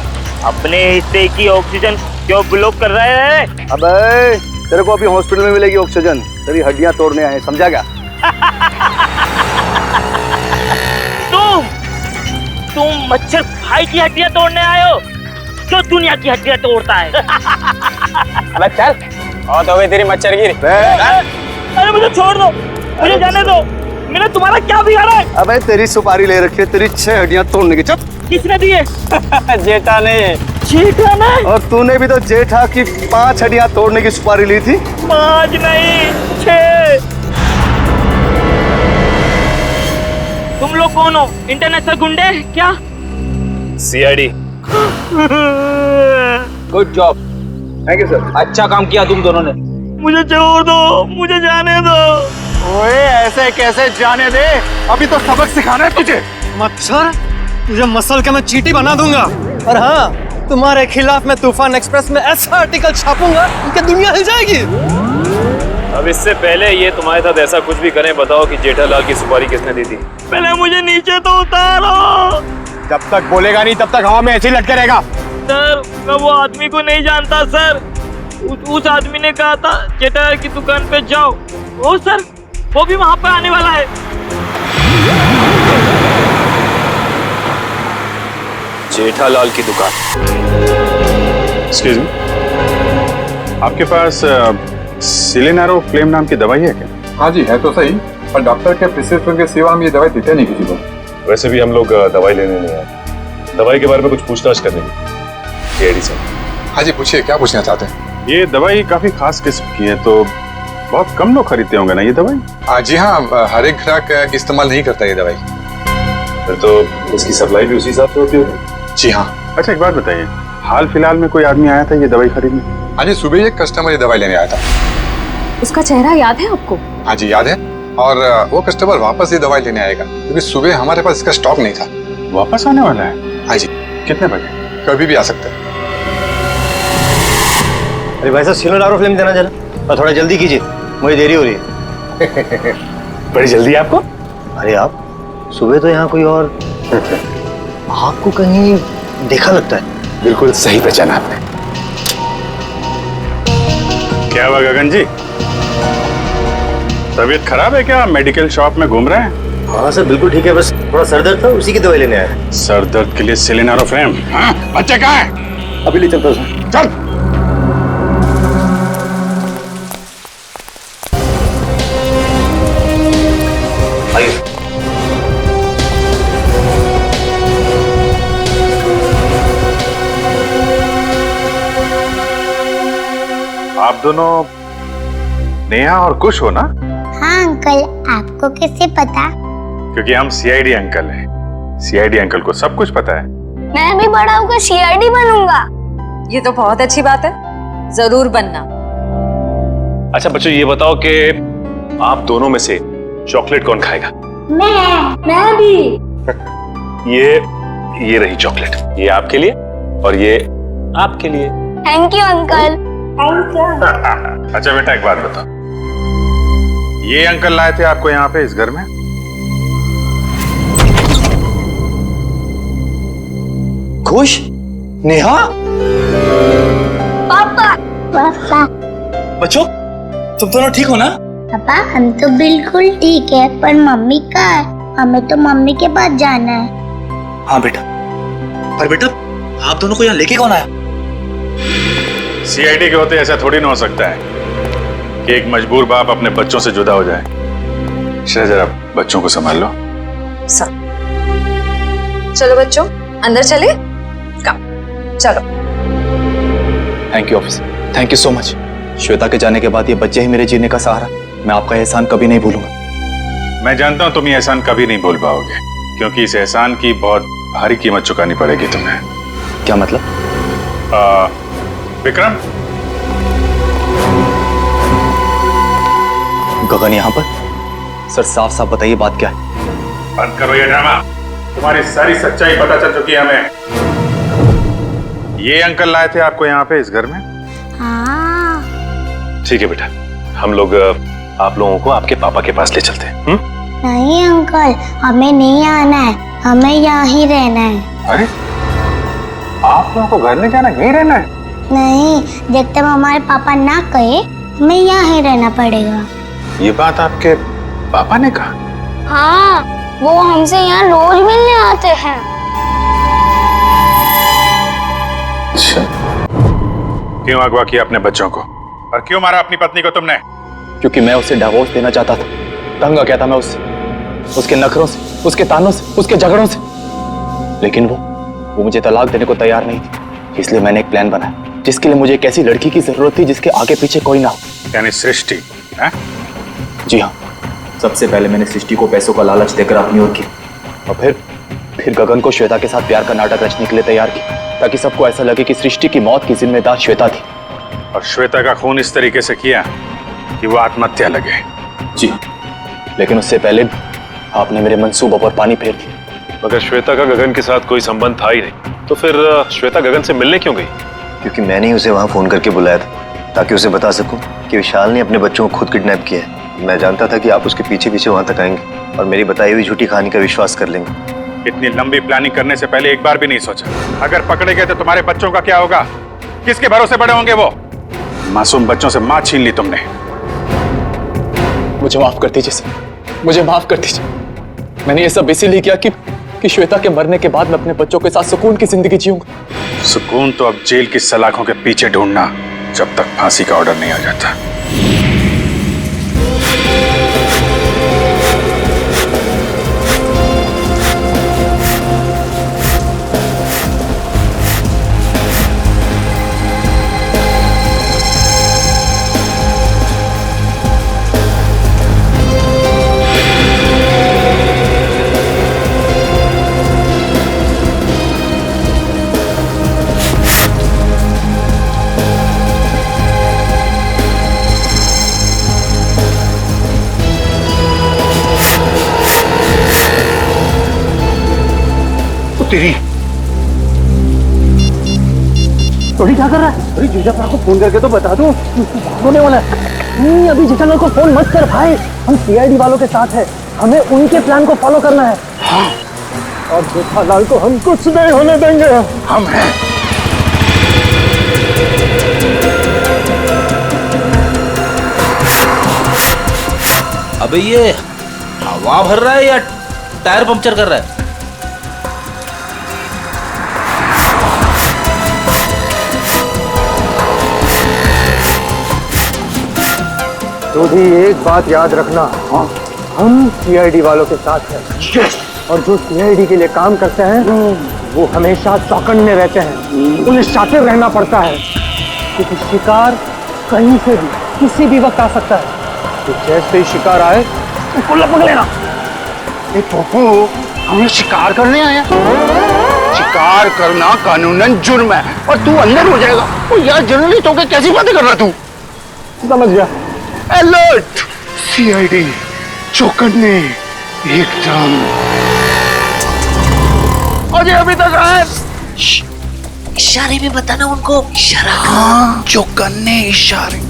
अपने हिस्से की ऑक्सीजन क्यों ब्लॉक कर रहे हैं? अबे तेरे को अभी हॉस्पिटल में मिलेगी ऑक्सीजन, तेरी हड्डियां तोड़ने आए, समझा क्या? तुम मच्छर भाई की हड्डियां तोड़ने आए हो जो दुनिया की हड्डियां तोड़ता है। अबे चल, और तो गई तेरी मच्छर गिरी। अरे मुझे छोड़ दो, मुझे जाने दो। मैंने तुम्हारा क्या बिगाड़ा है? अबे तेरी सुपारी ले रखी है, तेरी 6 हड्डियां तोड़ने की। चुप। किसने दिए? जेठा ने। जेठा ने? और तूने भी तो जेठा की 5 हड्डियां तोड़ने की सुपारी ली थी। 5 नहीं 6। तुम लोग कौन हो? इंटरनेशनल गुंडे क्या? CID. Good job. Thank you sir. अच्छा काम किया तुम दोनों ने। मुझे छोड़ दो, मुझे जाने दो। ओए ऐसे कैसे जाने दे? अभी तो सबक सिखाना है तुझे। मच्छर, तुझे मसल के मैं चींटी बना दूंगा। और हाँ, तुम्हारे खिलाफ मैं तूफान एक्सप्रेस में ऐसा आर्टिकल छापूंगा कि दुनिया हिल जाएगी। अब इससे पहले ये तुम्हारे साथ ऐसा कुछ भी करें, बताओ कि जेठालाल की सुपारी किसने दी थी? पहले मुझे नीचे तो उतारो। जब तक बोलेगा नहीं तब तक हवा में ऐसे ही लटके रहेगा। सर मैं वो आदमी को नहीं जानता सर। उस आदमी ने कहा था जेठालाल की दुकान पे जाओ। ओ सर, वो भी वहाँ पे आने वाला है। जेठालाल की दुकान। एक्सक्यूज मी, आपके पास सिलेनारो फ्लेम नाम की दवाई है क्या? हाँ जी है तो सही, पर डॉक्टर के प्रिस्क्रिप्शन के सिवा हम ये दवाई देते नहीं किसी को। वैसे भी हम लोग दवाई लेने नहीं आए, दवाई के बारे में कुछ पूछताछ करने की। एडी साहब। हाँ जी पूछिए, क्या पूछना चाहते हैं? ये दवाई काफी खास किस्म की है, तो बहुत कम लोग खरीदते होंगे ना ये दवाई? जी हाँ, हर एक ग्राहक इस्तेमाल नहीं करता ये दवाई। फिर तो इसकी सप्लाई भी उसी हिसाब से होती होगी। जी हाँ। अच्छा एक बात बताइए, हाल फिलहाल में कोई आदमी आया था ये दवाई खरीदने? हाँ जी, सुबह एक कस्टमर ये दवाई लेने आया था। उसका चेहरा याद है आपको? हाँ जी याद है, और वो कस्टमर वापस ये दवाई लेने आएगा, क्योंकि सुबह हमारे पास इसका स्टॉक नहीं था। वापस आने वाला है? हाँ जी। कितने बजे? कभी भी आ सकता है। अरे भाई साहब, सिलेनारो फ्लेम देना जरा, और थोड़ा जल्दी कीजिए, मुझे देरी हो रही है। बड़ी जल्दी है आपको? अरे आप सुबह तो यहाँ कोई और आपको कहीं देखा लगता है। बिल्कुल सही पहचाना आपने। क्या हुआ गगन जी, तबीयत खराब है क्या? मेडिकल शॉप में घूम रहे हैं? हाँ सर बिल्कुल ठीक है, बस थोड़ा सर दर्द था, उसी की दवाई लेने आया। सर दर्द के लिए सिलेनारो फ्लेम? हाँ? बच्चे कहाँ है? अभी ले चलता हूँ सर। चल। आइए। आप दोनों नेहा और कुश हो ना? हाँ अंकल, आपको कैसे पता? क्योंकि हम सीआईडी अंकल हैं। सीआईडी अंकल को सब कुछ पता है। मैं भी बड़ा होकर सीआईडी बनूंगा। ये तो बहुत अच्छी बात है, जरूर बनना। अच्छा बच्चों, ये बताओ कि आप दोनों में से चॉकलेट कौन खाएगा? मैं भी। ये रही चॉकलेट, ये आपके लिए और ये आपके लिए। Thank you uncle. Thank you. अच्छा बेटा एक बात बताओ, ये अंकल लाए थे आपको यहाँ पे इस घर में? खुश? नेहा? पापा। पापा। बच्चों तुम दोनों ठीक हो ना? पापा हम तो बिल्कुल ठीक है, पर मम्मी कहाँ है? हमें तो मम्मी के पास जाना है। हाँ बेटा, पर बेटा आप दोनों को यहाँ लेके कौन आया? सीआईडी के होते ऐसा थोड़ी ना हो सकता है कि एक मजबूर बाप अपने बच्चों से जुदा हो जाए। जरा बच्चों को संभाल लो। चलो बच्चों अंदर चले। चलो। Thank you officer, thank you so much. Shweta के जाने के बाद ये बच्चे ही मेरे जीने का सहारा। मैं आपका एहसान कभी नहीं भूलूंगा। मैं जानता हूं तुम ये एहसान कभी नहीं भूल पाओगे, क्योंकि इस एहसान की बहुत भारी कीमत चुकानी पड़ेगी तुम्हें। क्या मतलब? विक्रम। गगन यहाँ पर? सर साफ साफ बताइए बात क्या है? बंद करो ये ड्रामा, तुम्हारी सारी सच्चाई पता चल चुकी है हमें। ये अंकल लाए थे आपको यहाँ पे इस घर में? हाँ। ठीक है बेटा, हम लोग आप लोगों को आपके पापा के पास ले चलते हैं। नहीं अंकल, हमें नहीं आना है, हमें यहाँ ही रहना है। अरे आप लोगों को घर नहीं जाना, यहीं रहना है? नहीं, जब तक हमारे पापा ना कहे हमें यहाँ ही रहना पड़ेगा। ये बात आपके पापा ने कहा? हाँ, वो हमसे यहाँ रोज मिलने आते हैं। अच्छा, क्यों अगवा किया अपने बच्चों को और क्यों मारा अपनी पत्नी को तुमने? क्योंकि मैं उसे डिवोर्स देना चाहता था। तंग आ गया था मैं उससे, उसके नखरों से, उसके तानों से, उसके झगड़ों से। लेकिन वो मुझे तलाक देने को तैयार नहीं थी। इसलिए मैंने एक प्लान बनाया जिसके लिए मुझे एक ऐसी लड़की की जरूरत थी जिसके आगे पीछे कोई ना हो। यानी सृष्टि है? जी हाँ, सबसे पहले मैंने सृष्टि को पैसों का लालच देकर अपनी ओर किया, और फिर गगन को श्वेता के साथ प्यार का नाटक रचने के लिए तैयार किया, ताकि सबको ऐसा लगे कि सृष्टि की मौत की जिम्मेदार श्वेता थी। और श्वेता का खून इस तरीके से किया कि वो आत्महत्या लगे। जी, लेकिन उससे पहले आपने मेरे मंसूबों पर पानी फेर दिया। मगर श्वेता का गगन के साथ कोई संबंध था ही नहीं, तो फिर श्वेता गगन से मिलने क्यों गई? क्योंकि मैंने ही उसे वहाँ फोन करके बुलाया था, ताकि उसे बता सकूं कि विशाल ने अपने बच्चों को खुद किडनैप किया है। मैं जानता था कि आप उसके पीछे पीछे वहाँ तक आएंगे और मेरी बताई हुई झूठी कहानी का विश्वास कर लेंगे। इतनी लंबी प्लानिंग करने से पहले एक बार भी नहीं सोचा, अगर पकड़े गए तो तुम्हारे बच्चों का क्या होगा? किसके भरोसे बड़े होंगे वो? मासूम बच्चों से मां छीन ली तुमने। मुझे माफ कर दीजिए सर, मुझे माफ कर दीजिए। मैंने ये सब इसीलिए किया कि कि श्वेता के मरने के बाद मैं अपने बच्चों के साथ सुकून की जिंदगी जीऊंगा। सुकून तो अब जेल की सलाखों के पीछे ढूंढना, जब तक फांसी का ऑर्डर नहीं आ जाता। तेरी थोड़ी क्या कर रहा है? अरे जेठालाल को फोन करके तो बता दो, होने वाला है। नहीं, अभी जेठालाल को फोन मत कर भाई, हम सीआईडी वालों के साथ है, हमें उनके प्लान को फॉलो करना है। हाँ। और जेठालाल को हम कुछ नहीं होने देंगे। हम हैं। अबे ये हवा भर रहा है या टायर पंक्चर कर रहा है? तो भी एक बात याद रखना, हम सीआईडी वालों के साथ हैं। और जो सीआईडी के लिए काम करते हैं वो हमेशा चौकन्ने में रहते हैं, उन्हें शातिर रहना पड़ता है, क्योंकि शिकार कहीं से भी किसी भी वक्त आ सकता है। तो जैसे ही शिकार आए उसको लपक लेना। पप्पू, हमें शिकार करने आया? शिकार करना कानूनन जुर्म है और तू अंदर हो जाएगा। ओ यार, जर्नलिस्ट होकर कैसी बातें कर रहा तू? समझ गया। अलर्ट, सीआईडी, चौकन्ने, एकदम। और ये अभी तक आए। इशारे में बताना उनको, इशारा। हाँ, चौकन्ने, इशारे।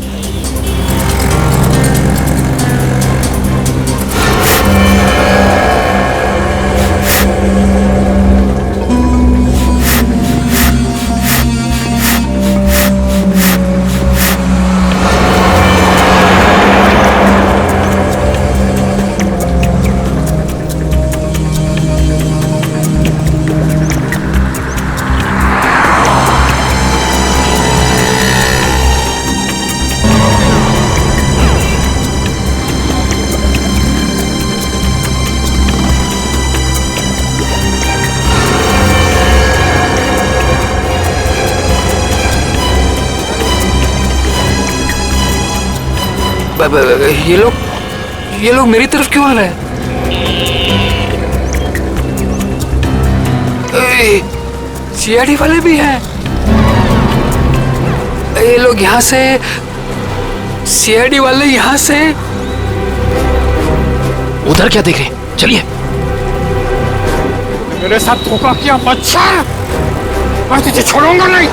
ये लोग मेरी तरफ क्यों आ रहे हैं? सीआईडी वाले भी हैं। ये लोग यहाँ से, सीआईडी वाले यहाँ से। उधर क्या देख रहे हैं? चलिए। मेरे साथ धोखा किया बच्चा, मैं तुझे छोड़ूंगा नहीं।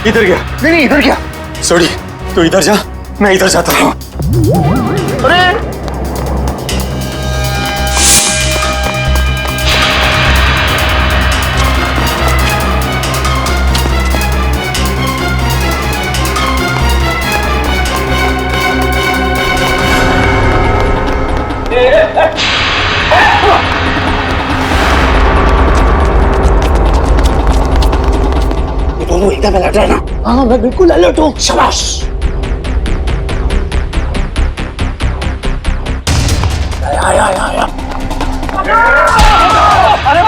इधर गया? नहीं, इधर गया। सॉरी, तू इधर जा, मैं इधर जाता हूँ। अरे दोनों एकदम अलर्ट रहना। हाँ, मैं बिल्कुल अलर्ट हूँ। शाबाश। आया। अरे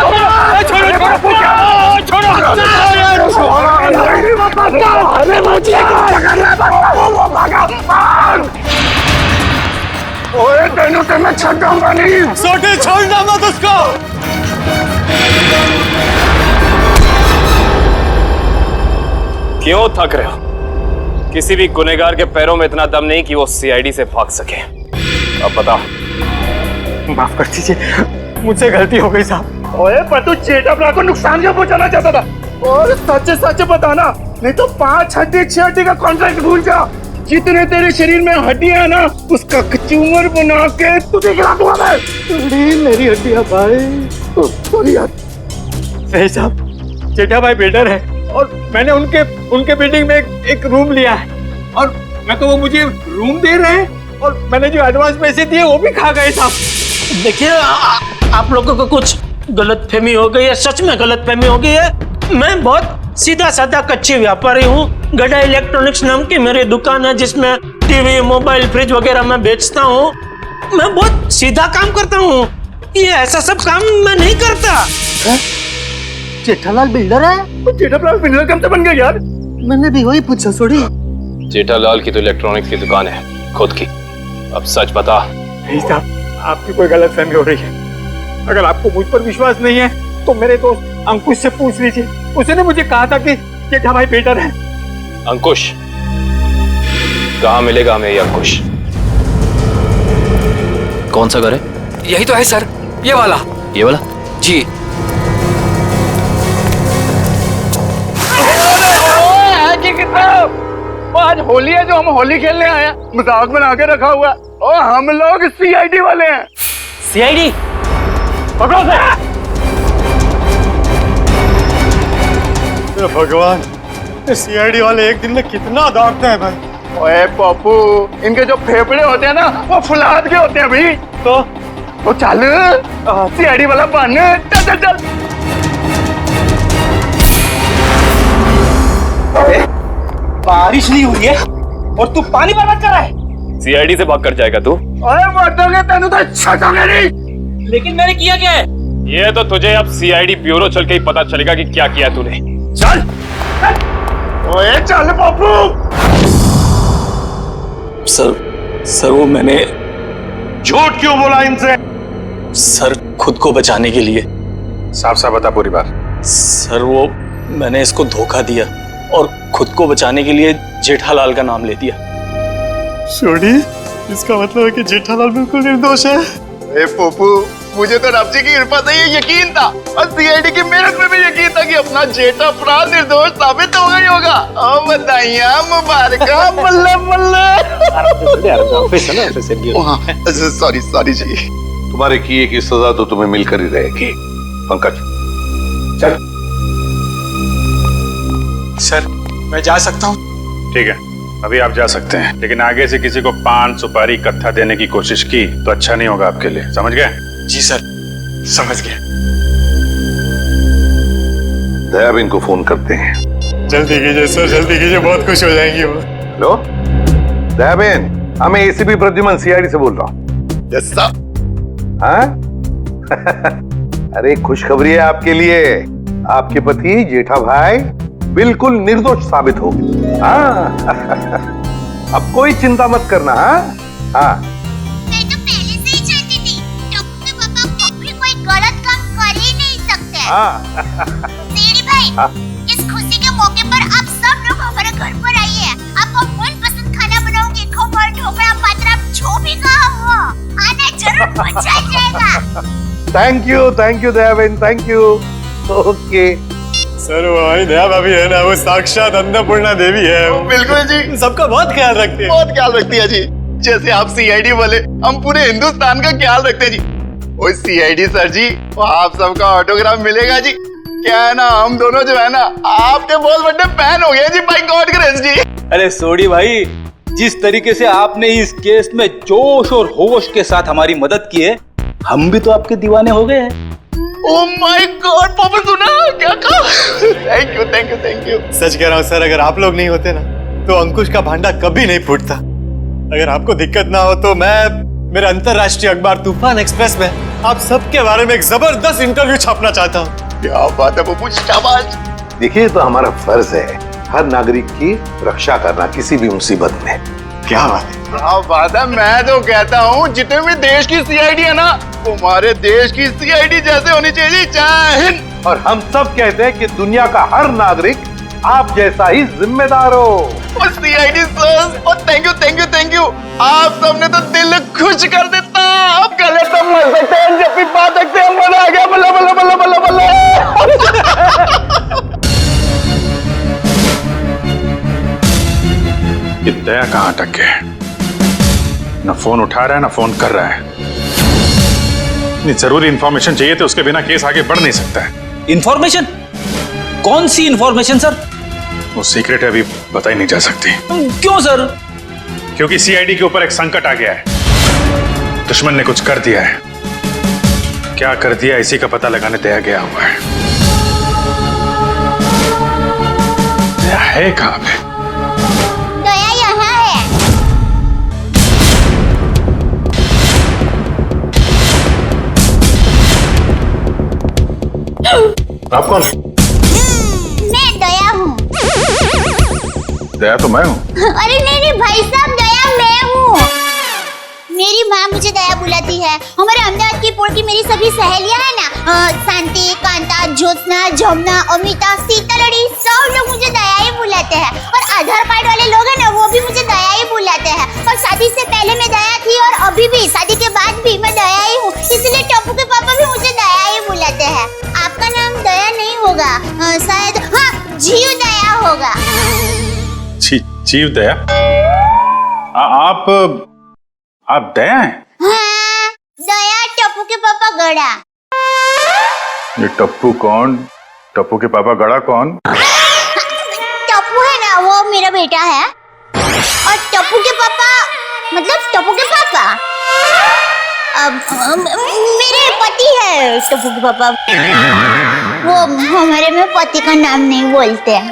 ओए, तेनों से मैं छूटूंगा नहीं। छोटे, छोड़ना मत उसको। क्यों थक रहे हो? किसी भी गुनहगार के पैरों में इतना दम नहीं कि वो सीआईडी से भाग सके। अब बताओ। माफ कर दीजिए, मुझसे गलती हो गई साहब। ओए, पर तू जेठालाल को नुकसान क्यों पहुंचाना चाहता था? और सच बताना, नहीं तो 5 हड्डी 6 हड्डी का कॉन्ट्रैक्ट भूल जा। जितने तेरे शरीर में हड्डियां ना, उसका कचूमर बना के तुझे खिला दूंगा मैं। मेरी हड्डियां भाई। सॉरी यार। नहीं साहब, जेठा भाई बेटर है, और मैंने उनके बिल्डिंग में एक रूम लिया है और मैं तो वो मुझे रूम दे रहे हैं और मैंने जो एडवांस पैसे दिए वो भी खा गए साहब। देखिए आप लोगों को कुछ गलतफहमी हो गई है, सच में गलतफहमी हो गई है। मैं बहुत सीधा साधा कच्ची व्यापारी हूँ। गड्ढा इलेक्ट्रॉनिक्स नाम की मेरी दुकान है जिसमें टीवी, मोबाइल, फ्रिज वगैरह मैं बेचता हूँ। मैं बहुत सीधा काम करता हूँ, ये ऐसा सब काम मैं नहीं करता। जेठालाल बिल्डर है? जेठालाल बिल्डर कब से बन गया यार? मैंने भी वही पूछा सोड़ी। जेठालाल की तो इलेक्ट्रॉनिक्स की दुकान है खुद की। अब सच बता। नहीं साहब, आपकी कोई गलतफहमी हो रही है। अगर आपको मुझ पर विश्वास नहीं है तो मेरे दोस्त अंकुश से पूछ लीजिए। उसने मुझे कहा था कि जेठा भाई बिल्डर है। अंकुश? कहाँ मिलेगा हमें ये अंकुश? कौन सा घर है? यही तो है सर, ये वाला। ये वाला? जी। आज होली है जो हम होली खेलने आए हैं, मजाक बना के रखा हुआ है। और हम लोग सीआईडी वाले हैं। सीआईडी? पकड़ो से। भगवान, सीआईडी वाले एक दिन में कितना दागते हैं भाई। ओए पप्पू, इनके जो फेफड़े होते हैं ना वो फुलाद के होते हैं भाई। तो चल सीआईडी वाला बन। चल चल चल। बारिश नहीं हुई है और तू पानी बर्बाद कर रहा है। सीआईडी से भाग कर जाएगा तू? ओए मर्दोगे तेनू तो छटोगे नहीं। लेकिन मैंने किया क्या है? ये तो तुझे अब सीआईडी ब्यूरो चल के ही पता चलेगा कि क्या किया तूने। चल। ओए चल पप्पू। सर वो मैंने झूठ क्यों बोला इनसे? सर खुद को बचाने के लिए। साफ साफ बता पूरी बात। सर वो मैंने इसको धोखा दिया और खुद को बचाने के लिए जेठालाल का नाम ले दिया। सोडी, इसका मतलब है कि जेठालाल बिल्कुल निर्दोष है। ए पप्पू, मुझे तो रब जी की कृपा से ये यकीन था और सीआईडी की मेहनत में भी यकीन था कि अपना जेठा अपराध निर्दोष साबित हो गई होगा। और बधाइयां मुबारका। बल्ले बल्ले। सॉरी जी। तुम्हारे किए की सजा तो तुम्हें मिलकर ही रहेगी। पंकज चल। सर मैं जा सकता हूँ? ठीक है, अभी आप जा सकते हैं, लेकिन आगे से किसी को पान सुपारी कत्था देने की कोशिश की तो अच्छा नहीं होगा आपके लिए। समझ गए? जी सर, समझ गए। दयाबेन को फोन करते हैं। जल्दी कीजिए सर, जल्दी कीजिए, बहुत खुश हो जाएंगी वो। हेलो दयाबेन, मैं एसीपी प्रद्युमन सीआईडी से बोल रहा हूँ। Yes sir. हाँ? अरे खुशखबरी है आपके लिए। आपके पति जेठा भाई बिल्कुल निर्दोष साबित हो गए। अब कोई चिंता मत करना। हाँ मैं तो पहले से ही जानती थी टप्पू के पापा कभी कोई गलत काम कर ही नहीं सकते। सीआईडी भाई, इस खुशी के मौके पर आप सब लोग हमारे घर पर आइए। आपको मनपसंद खाना बनाऊंगी। खमण, ढोकला, पात्रा, जो भी कहा हो आना जरूर, मजा आ जाएगा। Thank you Dayaben, thank you. Okay sir वो हमारी दया भाभी है ना, वो साक्षात अन्नपूर्णा देवी है। बिल्कुल जी, सबका बहुत ख्याल रखती है। बहुत ख्याल रखती है जी। जैसे आप सीआईडी वाले, हम पूरे हिंदुस्तान का ख्याल रखते हैं जी। ओए सीआईडी सर जी, आप सबका ऑटोग्राफ मिलेगा जी। क्या है ना, हम दोनों जो है ना आपके बहुत बड़े फैन हो गए जी, बाय गॉड ग्रेस जी। अरे सोडी भाई, जिस तरीके से आपने इस केस में जोश और होश के साथ हमारी मदद की है, हम भी तो आपके दीवाने हो गए हैं। ओह माय गॉड, पापा सुना क्या कहा? Thank you. सच कह रहा हूँ सर, अगर आप लोग नहीं होते ना तो अंकुश का भांडा कभी नहीं फूटता। अगर आपको दिक्कत ना हो तो मैं मेरे अंतरराष्ट्रीय अखबार तूफान एक्सप्रेस में आप सबके बारे में एक जबरदस्त इंटरव्यू छापना चाहता हूँ। क्या बात है पप्पू, शाबाश। देखिए, तो हमारा फर्ज है हर नागरिक की रक्षा करना किसी भी मुसीबत में। क्या बात है? क्या बात है। मैं तो कहता हूँ जितने भी देश की सीआईडी है ना, हमारे देश की सीआईडी जैसे होनी चाहिए। जय हिंद। और हम सब कहते हैं कि दुनिया का हर नागरिक आप जैसा ही जिम्मेदार हो। और सीआईडी सर, और थैंक यू। आप सबने तो दिल खुश कर देता। आप गले तो मर सकते हैं, जब भी पा सकते हैं। मजा आ गया। बल्ला बल्ला बल्ला बल्ला बल्ला। ये दया कहाँ अटक गया? न फोन उठा रहा है, न फोन कर रहा है। इतनी जरूरी इंफॉर्मेशन चाहिए तो उसके बिना केस आगे बढ़ नहीं सकता है। इंफॉर्मेशन? कौन सी इंफॉर्मेशन सर? वो सीक्रेट है, अभी बताई नहीं जा सकती। क्यों सर? क्योंकि सीआईडी के ऊपर एक संकट आ गया है। दुश्मन ने कुछ कर दिया है। क्या कर दिया इसी का पता लगाने दया गया हुआ है। दया है कहाँ पे? दया यहाँ है। आप कौन है? मैं दया हूँ। दया तो मैं हूँ। अरे नहीं भाई साहब, दया मैं हूँ। मेरी माँ मुझे दया बुलाती है। हमारे अहमदाबाद की पोर की मेरी सभी सहेलियां हैं ना, शांति, कांता, ज्योत्सना, जमुना, अमिता, सीतालड़ी, सब लोग मुझे दया ही बुलाते हैं। और आधार कार्ड वाले लोग हैं ना, वो भी मुझे दया ही बुलाते हैं। और शादी से पहले मैं दया थी और अभी भी, शादी के बाद भी मैं दया ही हूँ। इसलिए टप्पू के पापा भी मुझे दया ही बुलाते हैं। आपका नाम दया नहीं होगा, शायद हाँ जीव दया होगा। जीव दया? आप दया हैं? हाँ, दया टप्पू के पापा गड़ा। ये टप्पू कौन? टप्पू के पापा गड़ा कौन? टप्पू है ना, वो मेरा बेटा है। और टप्पू के पापा मतलब टप्पू के पापा मेरे पति है। टप्पू के पापा वो हमारे में पति का नाम नहीं बोलते हैं।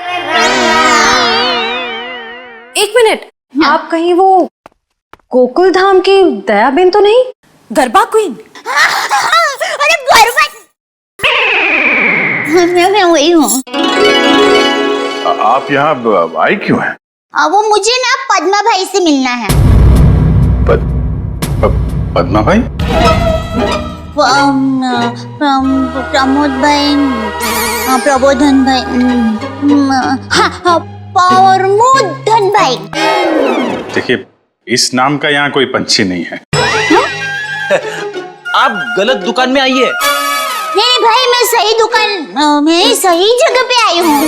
एक मिनट, आप कहीं वो गोकुल धाम की दयाबेन तो नहीं? गरबा क्वीन? अरे गरबा मैं वही हूँ। आप यहाँ आई क्यों हैं? वो मुझे ना पद्मा भाई से मिलना है। पद्मा भाई? प्रमोद भाई, प्रबोधन भाई, हाँ प्रमोदन भाई। देखिए, इस नाम का यहाँ कोई पंछी नहीं है। आप गलत दुकान में आई है। नहीं भाई, मैं सही दुकान में सही जगह पे आई हूँ।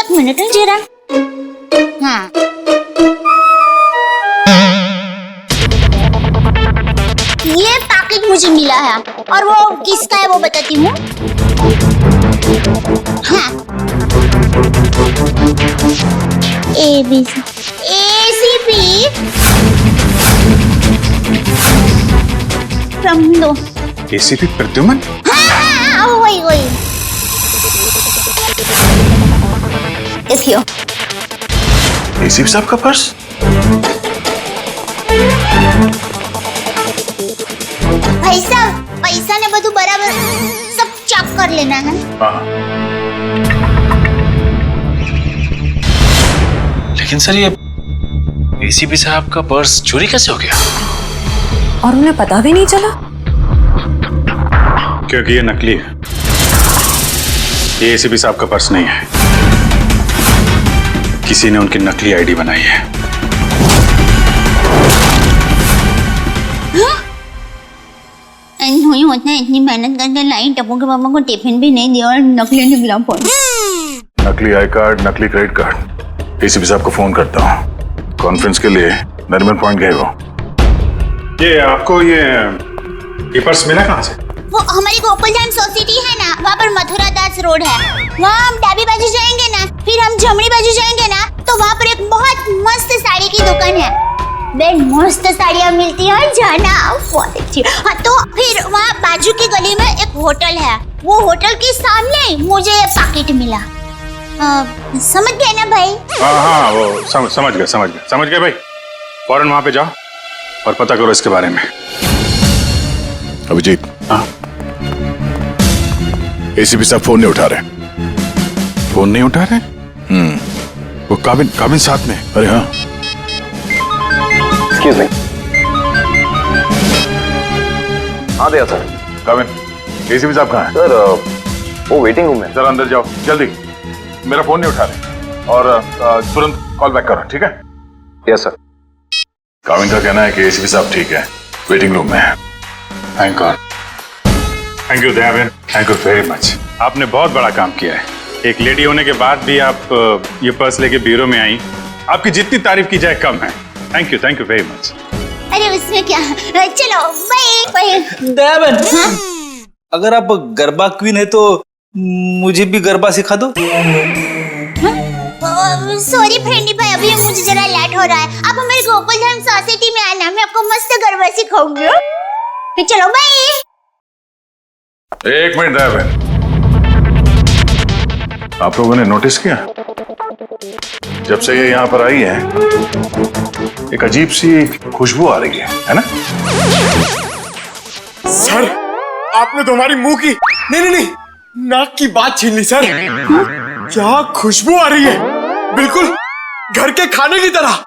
एक मिनट जरा। हाँ, ये पैकेट मुझे मिला है और वो किसका है वो बताती हूँ। हाँ, ACP प्रमोद। ACP प्रद्युमन? हाँ, वही देखियो। ACP साहब का पर्स? भाई साहब, पैसा ने બધું बराबर सब चेक कर लेना है। लेकिन सर, ये ACP साहब का पर्स चोरी कैसे हो गया? और उन्हें पता भी नहीं चला? क्योंकि ये नकली है। ये ACP साहब का पर्स नहीं है। किसी ने उनकी नकली आईडी बनाई है। नहीं होता है, इतनी मेहनत करके लाई, टप्पू के पापा को टिफिन भी नहीं दिया और नकली निकला फोन। नकली आई कार्ड, नकली क्रेडिट कार्ड। ACP साहब को फोन करता हूँ। कॉन्फ्रेंस के लिए नरीमन पॉइंट गए वो। ये आपको ये पर्स मिला कहाँ से? वो हमारी गोकुल धाम सोसाइटी है ना, वहाँ पर मथुरा दास रोड है। वहाँ हम डाबी बाजू जाएंगे ना, फिर हम जमनी बाजू जाएंगे ना, तो वहाँ पर एक बहुत मस्त साड़ी की दुकान है। बेन मस्त साड़ियाँ मिलती है, जाना बहुत अच्छी। हाँ, तो फिर वहाँ बाजू की गली में एक होटल है। वो होटल के सामने मुझे पैकेट मिला। समझ गए ना भाई? हाँ, वो समझ गए भाई। फौरन वहाँ पे जाओ और पता करो इसके बारे में। अभिजीत। हाँ, ACP साहब फोन नहीं उठा रहे। फोन नहीं उठा रहे? वो काबिन साथ में। अरे हाँ, एक्सक्यूज मी। हाँ दया सर। काबिन। ACP साहब कहाँ हैं? सर वो वेटिंग रूम में। जरा अंदर जाओ जल्दी। मेरा फोन नहीं उठा रहे और तुरंत कॉल बैक करो, ठीक है? Yes sir. काबिन का कहना है कि ACP साहब ठीक है, वेटिंग रूम में है। Thank God. Thank you Dayaben, thank you very much. आपने बहुत बड़ा काम किया है। एक लेडी होने के बाद भी आप ये पर्स लेके ब्यूरो में आई। आपकी जितनी तारीफ की जाए कम है। Thank you very much. अरे उसमें क्या, चलो बाय। दयाबेन, अगर आप गरबा क्वीन है तो मुझे भी गरबा सिखा दो। सॉरी फ्रेंडी भाई, अभी मुझे जरा लेट हो रहा है। आप हमारे गोकुलधाम सोसाइटी में आना, मैं आपको मस्त गरबा सिखाऊंगी। फिर चलो बाय। एक मिनट दया बहन, आप लोगों ने नोटिस किया जब से ये यहाँ पर आई है एक अजीब सी खुशबू आ रही है ना? सर आपने तो हमारी मुंह की नहीं नाक की बात छीन ली सर। क्या खुशबू आ रही है, बिल्कुल घर के खाने की तरह।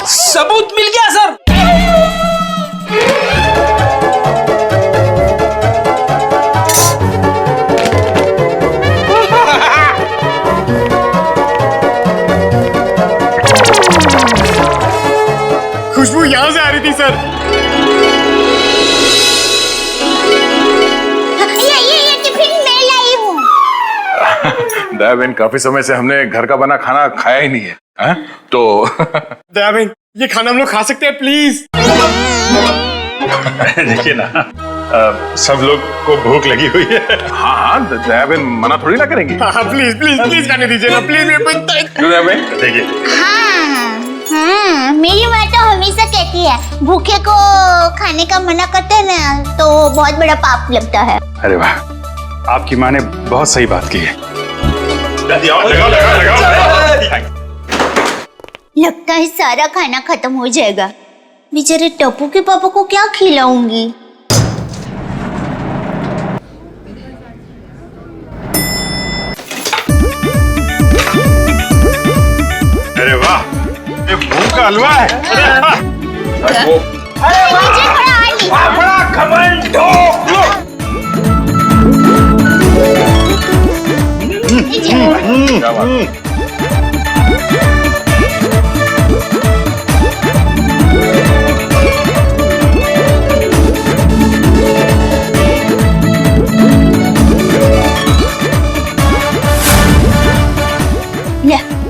सबूत मिल गया सर। खुशबू यहां से आ रही थी सर। ये टिफिन मैं लाई हूँ। दया बहन, काफी समय से हमने घर का बना खाना खाया ही नहीं है, है? तो दया बहन, ये खाना हम लोग खा सकते हैं प्लीज? देखिए ना, सब लोग को भूख लगी हुई है। हाँ, दया बहन मना थोड़ी ना करेंगे। हाँ प्लीज प्लीज प्लीज खाने दीजिए ना प्लीज। दया बहन देखिए, हाँ, मेरी माँ तो हमेशा कहती है भूखे को खाने का मना करते हैं ना तो बहुत बड़ा पाप लगता है। अरे वाह, आपकी माँ ने बहुत सही बात की है। लगता है सारा खाना खत्म हो जाएगा। बेचारे टप्पू के पापा को क्या खिलाऊंगी? अरे वाह, ये भूख का हलवा है। बड़ा घमंड क्या बात।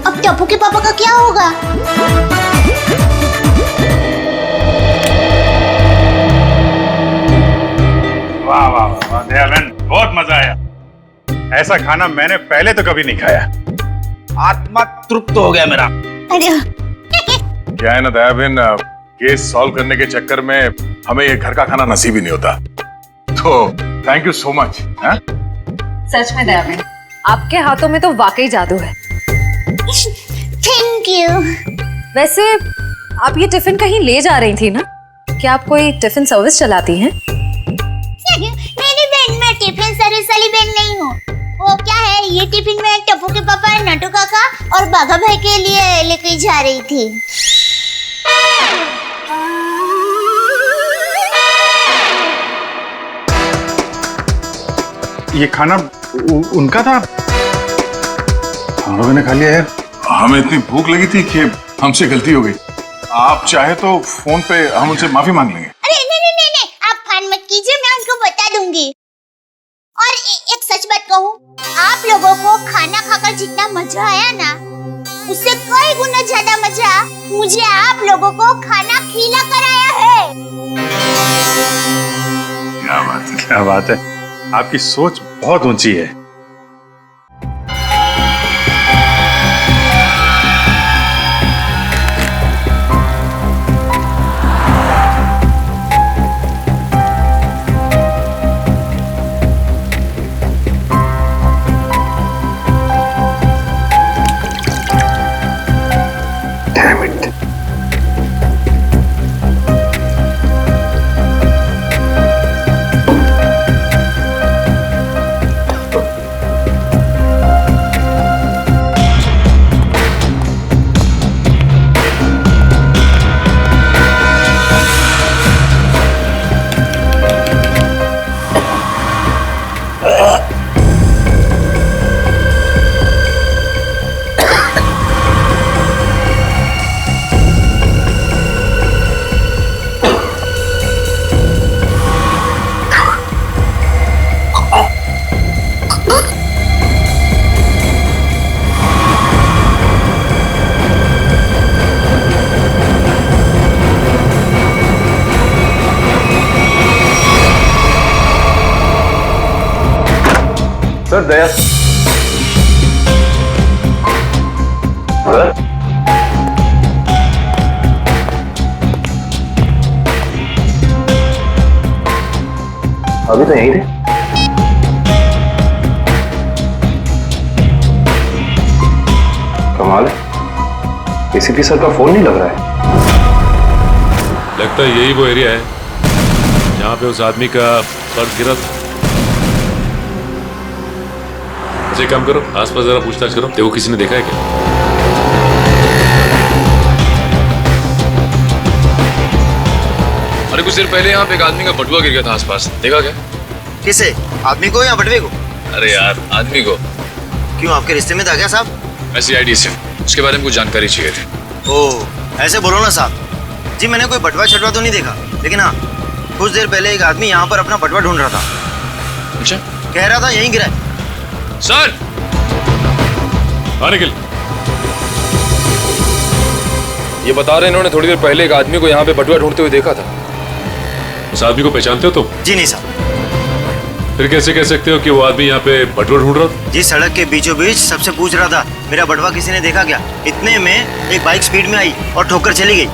अब टप्पू के पापा का क्या होगा? वाह वाह वाह, दया बहन बहुत मजा आया। ऐसा खाना मैंने पहले तो कभी नहीं खाया। आत्मा तृप्त हो गया मेरा। अरे क्या है ना दया बहन, केस सॉल्व करने के चक्कर में हमें ये घर का खाना नसीब ही नहीं होता। तो थैंक यू सो मच। सच में दया बहन, आपके हाथों में तो वाकई जादू है। Thank you. वैसे आप ये टिफिन कहीं ले जा रही थी ना? क्या आप कोई टिफिन सर्विस चलाती हैं? नहीं बहन, मैं टिफिन सर्विस वाली बहन नहीं हूँ। वो क्या है, ये टिफिन मैं टप्पू के पापा, नटू काका और बाघा भाई के लिए लेके जा रही थी। ये खाना उनका था, हम लोगों ने खा लिया यार। हमें इतनी भूख लगी थी कि हमसे गलती हो गई। आप चाहे तो फोन पे हम उनसे माफी मांग लेंगे। अरे नहीं, आप फान मत कीजिए, मैं उनको बता दूंगी। और एक सच बात कहूँ, आप लोगों को खाना खाकर जितना मजा आया ना, उससे कई गुना ज्यादा मजा मुझे आप लोगों को खाना खिला कर आया है। क्या बात है, क्या बात है। आपकी सोच बहुत ऊंची है। सर दया सर अभी तो यहीं थे। कमाल है, एसीपी सर का फोन नहीं लग रहा है। लगता है यही वो एरिया है जहां पे उस आदमी का पर्स गिरा था। अच्छा एक काम करो, आसपास जरा पूछताछ करो, देखो किसी ने देखा है क्या। अरे कुछ देर पहले यहाँ पे एक आदमी का बटुआ गिर गया था आसपास, देखा क्या? किसे? आदमी को या बटवे को? अरे यार आदमी को। क्यों, आपके रिश्ते में था क्या साहब? ऐसी आईडी से उसके बारे में कुछ जानकारी चाहिए थी। ओह ऐसे बोलो ना साहब जी, मैंने कोई बटवा छटवा तो नहीं देखा, लेकिन हाँ कुछ देर पहले एक आदमी यहाँ पर अपना बटवा ढूंढ रहा था। अच्छा, कह रहा था यहीं गिरा है। सर निकल। ये बता रहे इन्होंने थोड़ी देर पहले एक आदमी को यहाँ पे बटुआ ढूंढते हुए देखा था। उस आदमी को पहचानते हो तुम? जी नहीं साहब। फिर कैसे कह सकते हो कि वो आदमी यहाँ पे बटुआ ढूंढ रहा था? जी सड़क के बीचों बीच सबसे पूछ रहा था मेरा बटवा किसी ने देखा क्या। इतने में एक बाइक स्पीड में आई और ठोकर चली गई।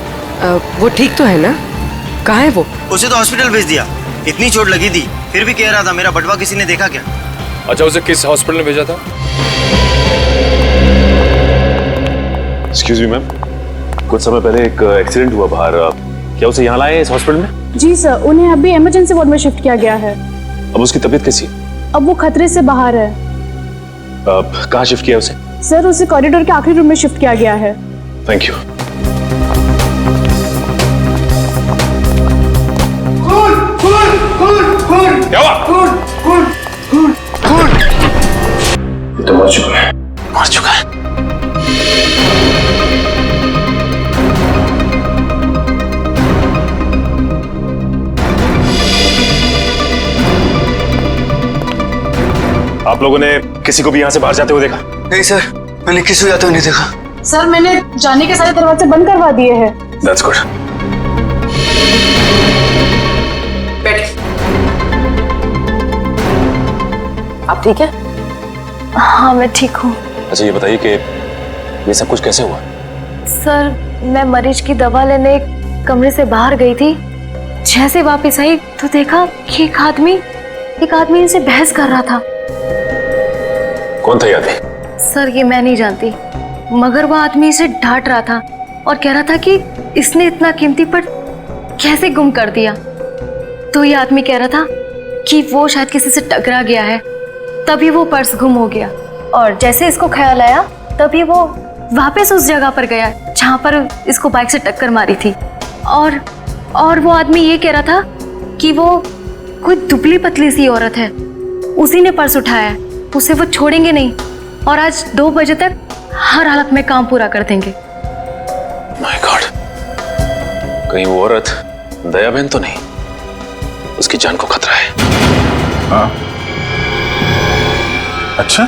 वो ठीक तो है ना? कहाँ है वो? उसे तो हॉस्पिटल भेज दिया, इतनी चोट लगी थी फिर भी कह रहा था मेरा बटवा किसी ने देखा क्या। अच्छा, उसे किस हॉस्पिटल में भेजा था? एक्सक्यूज मी मैम, कुछ समय पहले एक एक्सीडेंट हुआ बाहर, क्या उसे यहाँ लाए इस हॉस्पिटल में? जी सर, उन्हें अभी इमरजेंसी वार्ड में शिफ्ट किया गया है। अब उसकी तबीयत कैसी है? अब वो खतरे से बाहर है। कहाँ शिफ्ट किया उसे? सर उसे कॉरिडोर के आखिरी रूम में शिफ्ट किया गया है। Thank you. क्या हुआ? ये तो मर चुका है। मर चुका है। आप लोगों ने किसी को भी यहाँ से बाहर जाते हुए देखा? नहीं सर, मैंने किसी को जाते हुए नहीं देखा। सर मैंने जाने के सारे दरवाजे बंद करवा दिए हैं। That's good. आप ठीक है? हाँ मैं ठीक हूँ। अच्छा ये बताइए कि ये सब कुछ कैसे हुआ? सर मैं मरीज की दवा लेने कमरे से बाहर गई थी, जैसे वापस आई तो देखा कि एक आदमी इनसे बहस कर रहा था। कौन था ये आदमी? सर ये मैं नहीं जानती, मगर वो आदमी इसे डांट रहा था और कह रहा था कि इसने इतना कीमती पर्स कैसे गुम कर दिया। तो ये आदमी कह रहा था कि वो शायद किसी से टकरा गया है, तभी वो पर्स गुम हो गया। और जैसे इसको ख्याल आया तभी वो वापस उस जगह पर गया जहाँ पर इसको बाइक से टक्कर मारी थी। और वो आदमी ये कह रहा था कि वो कोई दुबली पतली सी औरत है, उसी ने पर्स उठाया है, उसे वो छोड़ेंगे नहीं और आज 2 बजे तक हर हालत में काम पूरा कर देंगे। माय गॉड, कहीं वो औरत दया बहन तो नहीं? उसकी जान को खतरा है। हाँ अच्छा,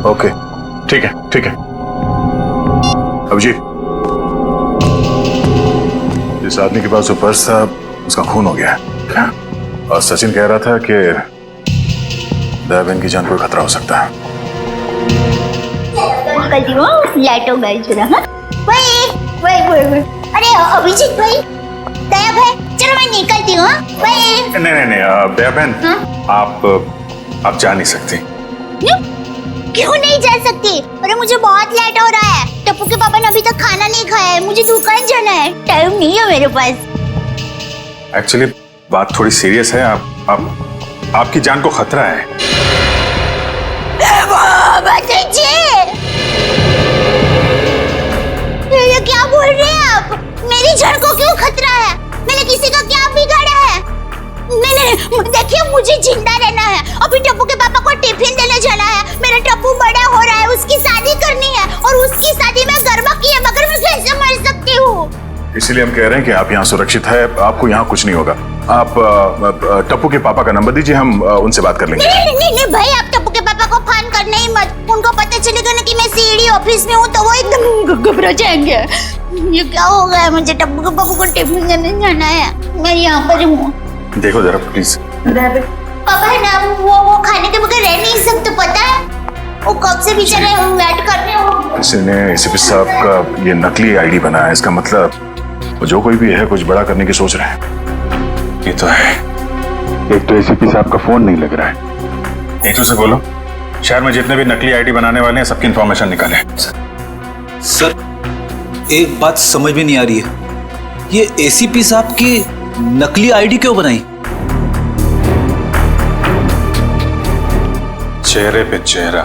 ओके ठीक है। अभिजीत, जिस आदमी के पास वो पर्स था उसका खून हो गया है क्या? और सचिन कह रहा था कि दया बहन की जान को खतरा हो सकता है। लाइट हो गई जरा। वही। अरे अभिजीत भाई, दया भाई, चलो मैं निकलती हूँ। नहीं दया बहन, आप जा नहीं सकती। क्यों नहीं जा सकती? अरे मुझे बहुत लेट हो रहा है, टप्पू के पापा ने अभी तक खाना नहीं खाया है, मुझे दुकान जाना है, टाइम नहीं है मेरे पास। एक्चुअली बात थोड़ी सीरियस है, आपकी जान को खतरा है। ये क्या बोल रहे हैं आप? मेरी जान को क्यों खतरा है? मैंने किसी का क्या बिगाड़ा है? देखिए मुझे जिंदा रहना है, अभी टप्पू के पापा को टिफिन देने जाना है, मेरा टप्पू बड़ा हो रहा है, उसकी शादी करनी है और उसकी शादी में गरबा की है, मगर मैं कैसे मर सकती हूँ? इसलिए हम कह रहे हैं कि आप यहाँ सुरक्षित है, आपको यहाँ कुछ नहीं होगा। आप टप्पू के पापा का नंबर दीजिए, हम उनसे बात कर लेंगे। नहीं भाई, आप टप्पू के पापा को फोन करने ही मत। उनको पता चलेगा ना कि मैं सीडी ऑफिस में हूँ तो वो एकदम घबरा जाएंगे। ये क्या हो गया, मुझे टप्पू के पापा को टिफिन देने जाना है, मैं यहाँ पर हूँ। देखो जरा प्लीज। पापा है ना, वो खाने के बगैर रह नहीं सकते, पता है? वो कब से बेचारे वेट कर रहे हो। किसी ने एसीपी साहब का ये नकली आईडी बनाया, इसका मतलब वो जो कोई भी है कुछ बड़ा करने की सोच रहे हैं। ये तो है, एक तो एसीपी साहब का फोन नहीं लग रहा है। नीतू से बोलो शहर में जितने भी नकली आईडी बनाने वाले हैं सबकी इंफॉर्मेशन निकाले। सर एक बात समझ में नहीं आ रही है, ये एसीपी साहब की नकली आईडी क्यों बनाई? चेहरे पे चेहरा।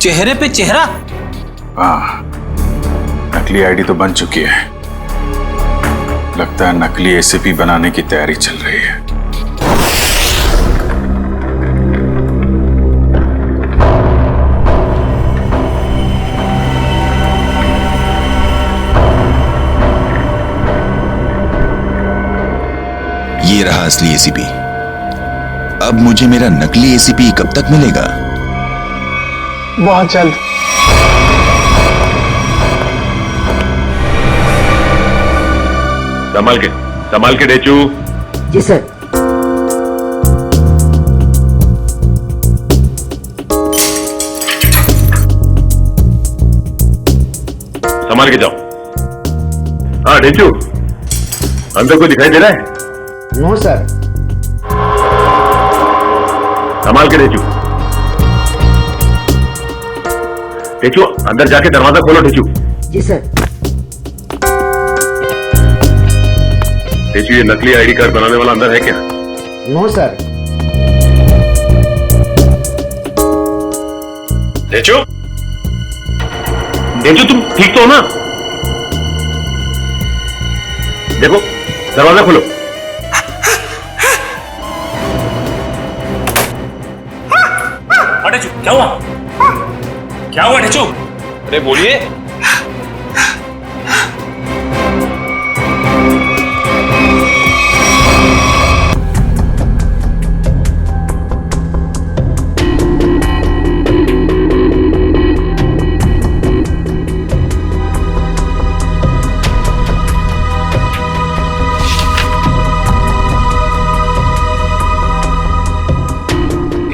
चेहरे पे चेहरा? हाँ, नकली आईडी तो बन चुकी है, लगता है नकली एसीपी बनाने की तैयारी चल रही है। ये रहा असली एसीपी। अब मुझे मेरा नकली एसीपी कब तक मिलेगा? बहुत जल्द। संभाल के डेचू। जी सर। संभाल के जाओ। हाँ डेचू, अंदर कोई दिखाई दे रहा है? No sir. संभाल के डेचू। डेचू अंदर जाके दरवाजा खोलो डेचू। जी सर। डेचू ये नकली आईडी कार्ड बनाने वाला अंदर है क्या? No sir. डेचू, डेचू तुम ठीक तो हो ना? देखो दरवाजा खोलो। डेचू क्या हुआ? क्या हुआ डेचू? अरे बोलिए।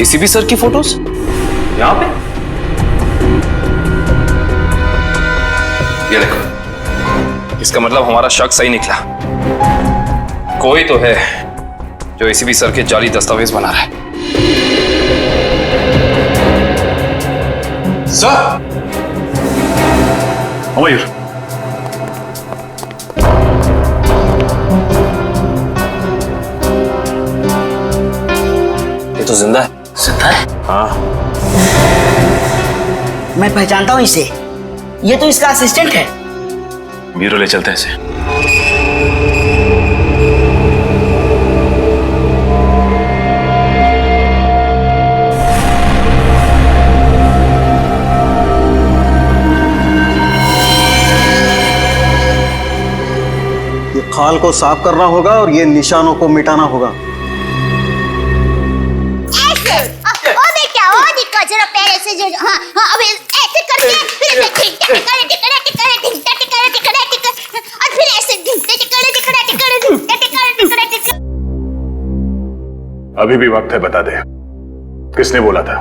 एसीपी सर की फोटोज यहां पे? ये देखो, इसका मतलब हमारा शक सही निकला। कोई तो है जो एसीपी सर के जाली दस्तावेज बना रहा है। सर, मयूर, ये तो जिंदा है। जिंदा है? हाँ। मैं पहचानता हूँ इसे, ये तो इसका असिस्टेंट है। ब्यूरो ले चलते हैं इसे। ये खाल को साफ करना होगा और ये निशानों को मिटाना होगा। जरा पैर ऐसे जो हाँ हाँ अब ऐसे करके फिर ऐसे टिकड़ा और फिर ऐसे टिकड़ा। अभी भी वक्त है, बता दे किसने बोला था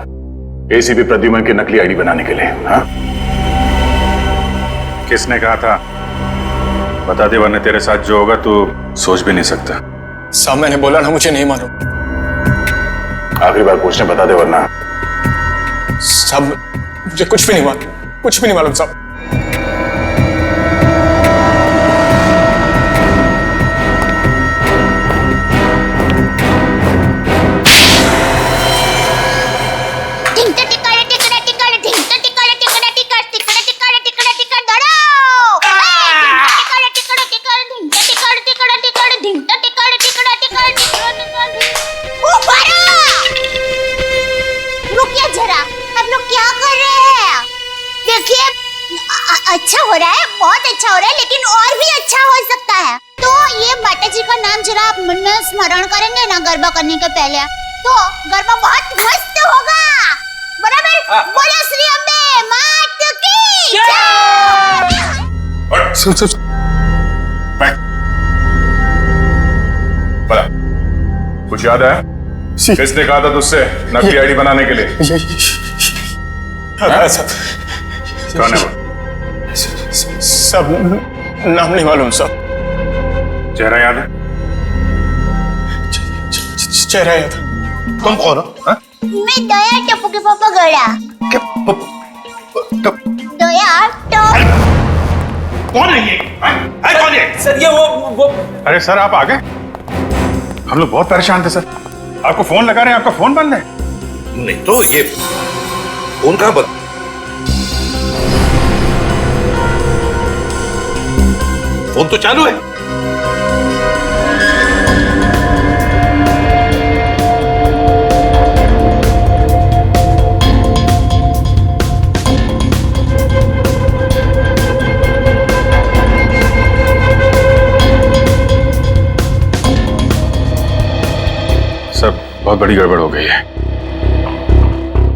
एसीपी प्रद्युमन की नकली आईडी बनाने के लिए? हाँ, किसने कहा था? बता दे वरना तेरे साथ जो होगा तू सोच भी नहीं सकता। साहब मैंने बोला ना, मुझे नहीं मालूम। आखिरी बार पूछने, बता दे वरना। साहब मुझे कुछ भी नहीं मालूम, कुछ भी नहीं मालूम साहब। अच्छा हो रहा है, बहुत अच्छा हो रहा है, लेकिन और भी अच्छा हो सकता है। तो ये माता जी का नाम जरा आप मन में स्मरण करेंगे ना गरबा करने के पहले, तो गरबा बहुत मस्त होगा। बराबर? बोलो श्री अम्बे मात की जय। सुन बैठ। बोला कुछ याद है? किसने कहा था तुझसे नकली आईडी बनाने के लिए? कौन है वो? सब नाम नहीं मालूम सब। चेहरा याद है? चेहरा याद है। तुम कौन हो? मैं दया टप्पू के पापा गड़ा। दया टप। कौन है ये? कौन है? सर ये वो अरे सर आप आ गए? हम लोग बहुत परेशान थे सर, आपको फोन लगा रहे हैं, आपका फोन बंद है। नहीं तो ये फोन कहां बंद? फोन तो चालू है। सब बहुत बड़ी गड़बड़ हो गई है।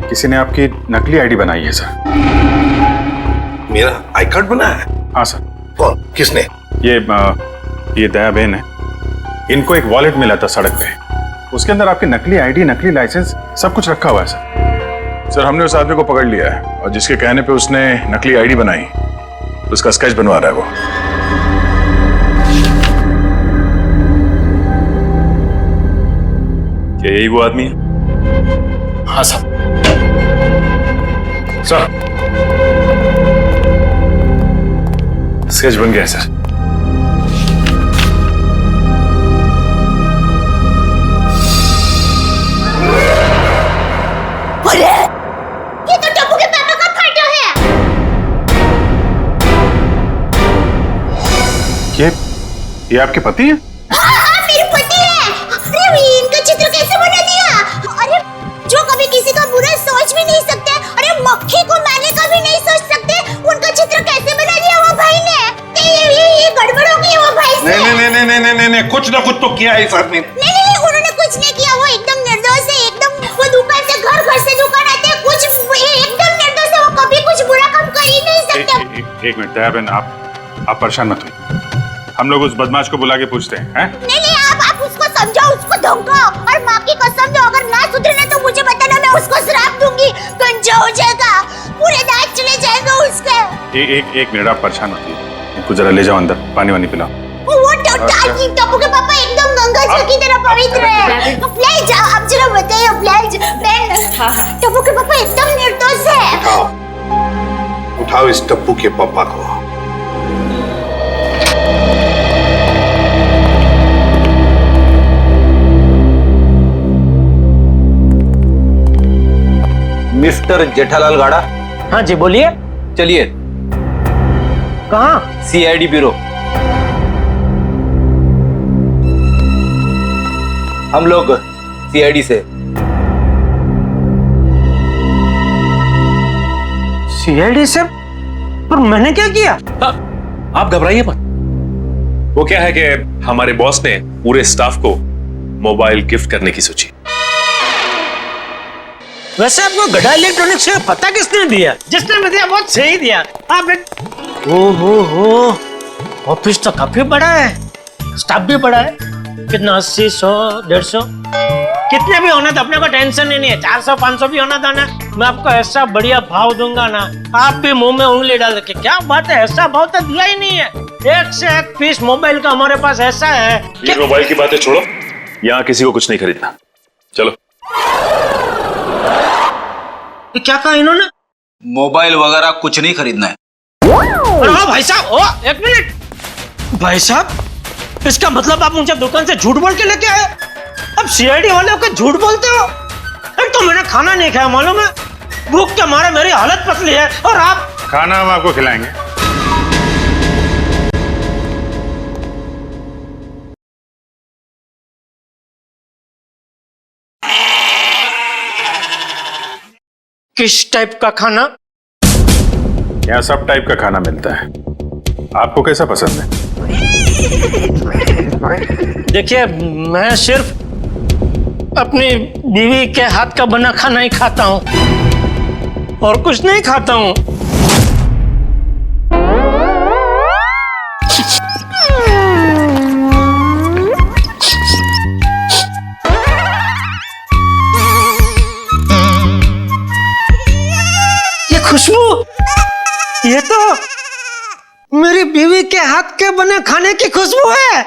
किसी ने आपकी नकली आईडी बनाई है सर। मेरा आई कार्ड बना है? हाँ सर। कौन? किसने? ये दया बहन है, इनको एक वॉलेट मिला था सड़क पे, उसके अंदर आपकी नकली आईडी, नकली लाइसेंस सब कुछ रखा हुआ है सर। हमने उस आदमी को पकड़ लिया है और जिसके कहने पे उसने नकली आईडी बनाई उसका स्केच बनवा रहा है वो। क्या यही वो आदमी है? हाँ सर। सर स्केच बन गया है सर। अरे ये तो टप्पू के पापा का फोटो है। ये आपके पति है? हाँ, मेरे पति है। अरे इनका चित्र कैसे बना दिया? अरे जो कभी किसी का बुरा सोच भी नहीं सकते, अरे मक्खी को मारने का भी नहीं सोच सकते, उनका चित्र कैसे बना दिया वो भाई ने? ये गड़बड़ हो गई वो भाई से। नहीं, कुछ ना कुछ तो किया है इस आदमी ने। नहीं, उन्होंने कुछ नहीं किया। वो एकदम निर्दोष है, एकदम। वो दुकान से घर से दुकान आते हैं, कुछ एकदम निर्दोष है। वो कभी कुछ बुरा काम कर ही नहीं सकते। एक मिनट दया बहन, आप परेशान मत होइए, हम लोग उस बदमाश को बुला के पूछते हैं। नहीं, आप उसको समझाओ, उसको धमकाओ और माँ की कसम दो, अगर ना सुधरे तो मुझे बताना, मैं उसको श्राप दूंगी, गंजा हो जाएगा, पूरे दांत चले जाएगा उसके। एक मिनट आप परेशान मत होइए, इनको जरा ले जाओ अंदर, पानी वानी पिलाओ। वो टप्पू के पापा एकदम गंगा जी की तरह पवित्र है। प्लीज जाओ, आप जरा बताइए प्लीज। टप्पू के पापा एकदम निर्दोष है। उठाओ इस टप्पू के पापा को। मिस्टर जेठालाल गाड़ा। हाँ जी बोलिए। चलिए। कहाँ? CID bureau. हम लोग सीआईडी से। सीआईडी से? पर मैंने क्या किया? आप घबराइए मत। वो क्या है कि हमारे बॉस ने पूरे स्टाफ को मोबाइल गिफ्ट करने की सोची। वैसे आपको गड़ा इलेक्ट्रॉनिक्स का पता किसने दिया? जिसने भी दिया बहुत सही दिया। आप ओहो, ऑफिस तो काफी बड़ा है, स्टाफ भी बड़ा है। कितना 80, 100, 150 कितने भी होना तो अपने को टेंशन ही नहीं है। 400, 500 भी होना था ना, मैं आपको ऐसा बढ़िया भाव दूंगा ना, आप भी मुंह में उंगली डाल के। क्या बात है, ऐसा भाव तो दिया ही नहीं है। एक से एक पीस मोबाइल का हमारे पास ऐसा है। ये मोबाइल की बातें छोड़ो, यहाँ किसी को कुछ नहीं खरीदना। चलो। क्या कहा इन्होंने? मोबाइल वगैरह कुछ नहीं खरीदना है। भाई साहब, एक मिनट। भाई साहब, इसका मतलब आप मुझे दुकान से झूठ बोल के लेके आए? अब सीआईडी वाले होकर झूठ बोलते हो? एक तो मैंने खाना नहीं खाया, मालूम है, भूख के मारे मेरी हालत पतली है, और आप। खाना हम आपको खिलाएंगे। किस टाइप का खाना? यहाँ सब टाइप का खाना मिलता है, आपको कैसा पसंद है? देखिए, मैं सिर्फ अपनी बीवी के हाथ का बना खाना ही खाता हूँ और कुछ नहीं खाता हूँ। ये खुशबू, ये तो मेरी बीवी के हाथ के बने खाने की खुशबू है।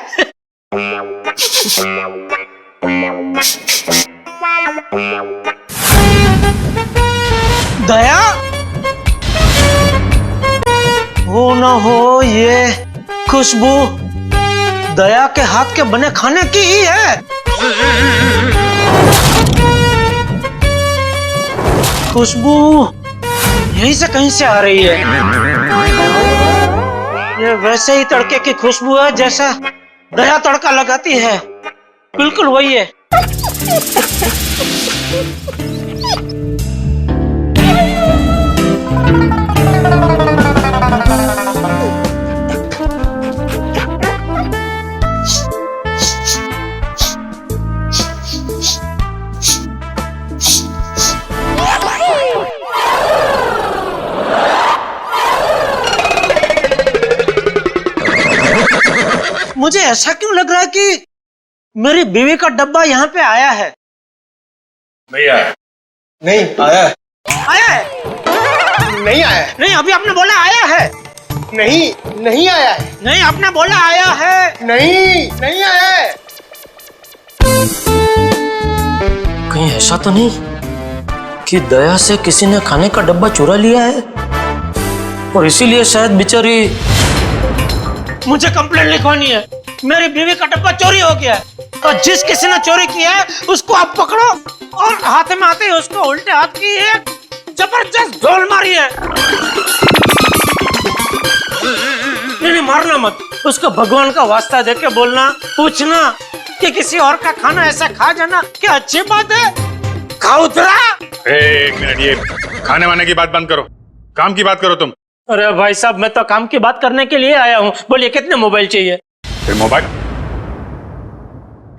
दया, हो ना हो ये खुशबू दया के हाथ के बने खाने की ही है। खुशबू यहीं से कहीं से आ रही है। ये वैसे ही तड़के की खुशबू है जैसा दया तड़का लगाती है, बिल्कुल वही है। मुझे ऐसा क्यों लग रहा है कि मेरी बीवी का डब्बा यहाँ पे आया है? भैया नहीं आया है। आया है? नहीं आया है। नहीं, अभी आपने बोला आया है। नहीं आया है। नहीं, आपने बोला आया है। नहीं आया है। कहीं ऐसा तो नहीं कि दया से किसी ने खाने का डब्बा चुरा लिया है और इसीलिए शायद बेचारी मुझे कंप्लेंट लिखवानी है। मेरी बीवी का डब्बा चोरी हो गया है और जिस किसी ने चोरी किया है उसको आप पकड़ो और हाथ में आते ही उसको उल्टे हाथ की एक जबरदस्त ढोल मारी है। नहीं, मारना मत, उसको भगवान का वास्ता देके बोलना, पूछना कि किसी और का खाना ऐसा खा जाना क्या अच्छी बात है? खाउतरा। एक मिनट, ये खाने वाने की बात बंद करो, काम की बात करो तुम। अरे भाई साहब, मैं तो काम की बात करने के लिए आया हूँ। बोलिए, कितने मोबाइल चाहिए? फिर मोबाइल?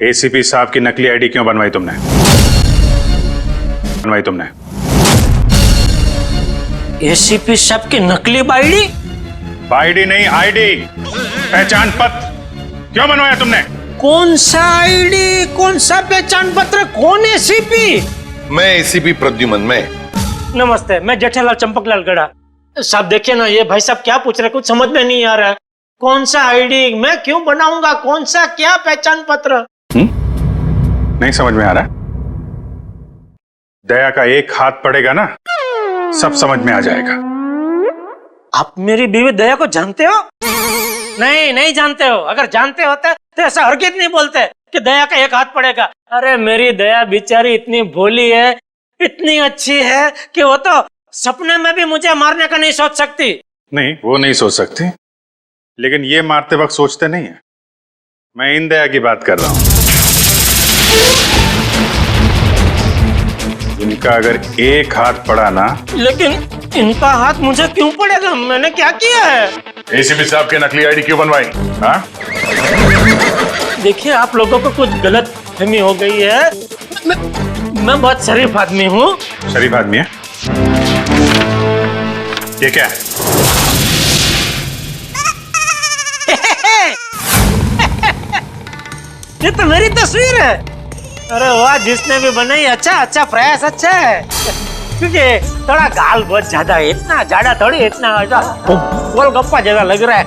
एसीपी साहब की नकली आईडी क्यों बनवाई तुमने? एसीपी साहब की नकली आईडी? आईडी नहीं, आईडी, पहचान पत्र क्यों बनवाया तुमने? कौन सा आईडी, कौन सा पहचान पत्र, कौन एसीपी? मैं एसीपी प्रद्युमन। मैं नमस्ते, मैं जेठालाल चंपकलाल गड़ा। साहब देखिए ना, ये भाई साहब क्या पूछ रहे, कुछ समझ में नहीं आ रहा है। कौन सा आईडी, मैं क्यों बनाऊंगा, कौन सा क्या पहचान पत्र? नहीं समझ में आ रहा? दया का एक हाथ पड़ेगा ना, सब समझ में आ जाएगा। आप मेरी बीवी दया को जानते हो? नहीं जानते हो। अगर जानते होते तो ऐसा हरगिज़ नहीं बोलते कि दया का एक हाथ पड़ेगा। अरे मेरी दया बेचारी इतनी भोली है, इतनी अच्छी है कि वो तो सपने में भी मुझे मारने का नहीं सोच सकती। नहीं, वो नहीं सोच सकती, लेकिन ये मारते वक्त सोचते नहीं है। मैं इन दया की बात कर रहा हूं। इनका अगर एक हाथ पड़ा ना। लेकिन इनका हाथ मुझे क्यों पड़ेगा? मैंने क्या किया है? एसीपी साहब की नकली आईडी क्यों बनवाई? हाँ? देखिए, आप लोगों को कुछ गलत फहमी हो गई है। मैं बहुत शरीफ आदमी हूँ। शरीफ आदमी है? ये क्या है? ये तो मेरी तस्वीर है। अरे वाह, जिसने भी बनाई अच्छा प्रयास, अच्छा है। क्योंकि थोड़ा गाल बहुत ज्यादा है, इतना ज्यादा थोड़ी, इतना गोलगप्पा जैसा लग रहा है।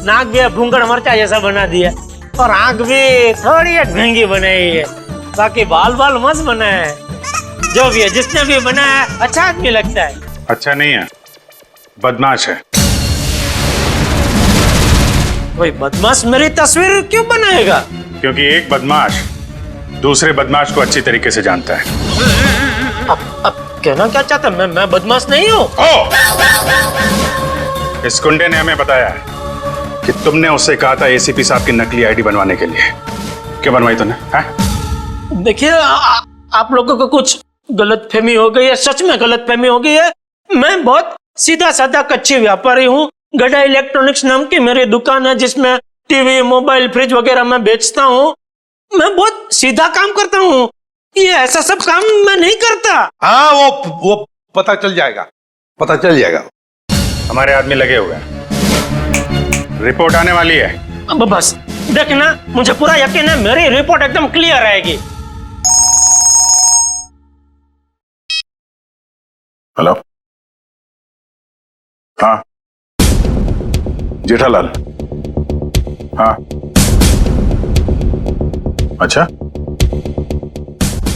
नाक भी भूंगड़ मरचा जैसा बना दिया और आंख भी थोड़ी ढंगी बनाई है। बाकी बाल मस्त बना है। जो भी है, जिसने भी बनाया है, अच्छा आदमी लगता है। अच्छा नहीं है, बदमाश है। कोई बदमाश मेरी तस्वीर क्यों बनाएगा? क्योंकि एक बदमाश दूसरे बदमाश को अच्छी तरीके से जानता है। अब कहना क्या चाहता है? मैं बदमाश नहीं हूँ। इस गुंडे ने हमें बताया है कि तुमने उससे कहा था एसीपी साहब की नकली आईडी बनवाने के लिए। क्यों बनवाई तुमने? देखिए, आप लोगों को कुछ गलतफहमी हो गई है, सच में गलतफहमी हो गई है। मैं बहुत सीधा साधा कच्ची व्यापारी हूँ। गड़ा इलेक्ट्रॉनिक्स नाम की मेरी दुकान है, जिसमें टीवी, मोबाइल, फ्रिज वगैरह मैं बेचता हूँ। मैं बहुत सीधा काम करता हूँ, ये ऐसा सब काम मैं नहीं करता। हाँ, वो पता चल जाएगा, पता चल जाएगा। हमारे आदमी लगे हुए हैं, रिपोर्ट आने वाली है। अब बस देखना, मुझे पूरा यकीन है मेरी रिपोर्ट एकदम क्लियर आएगी। हेलो, हाँ जेठालाल, हाँ अच्छा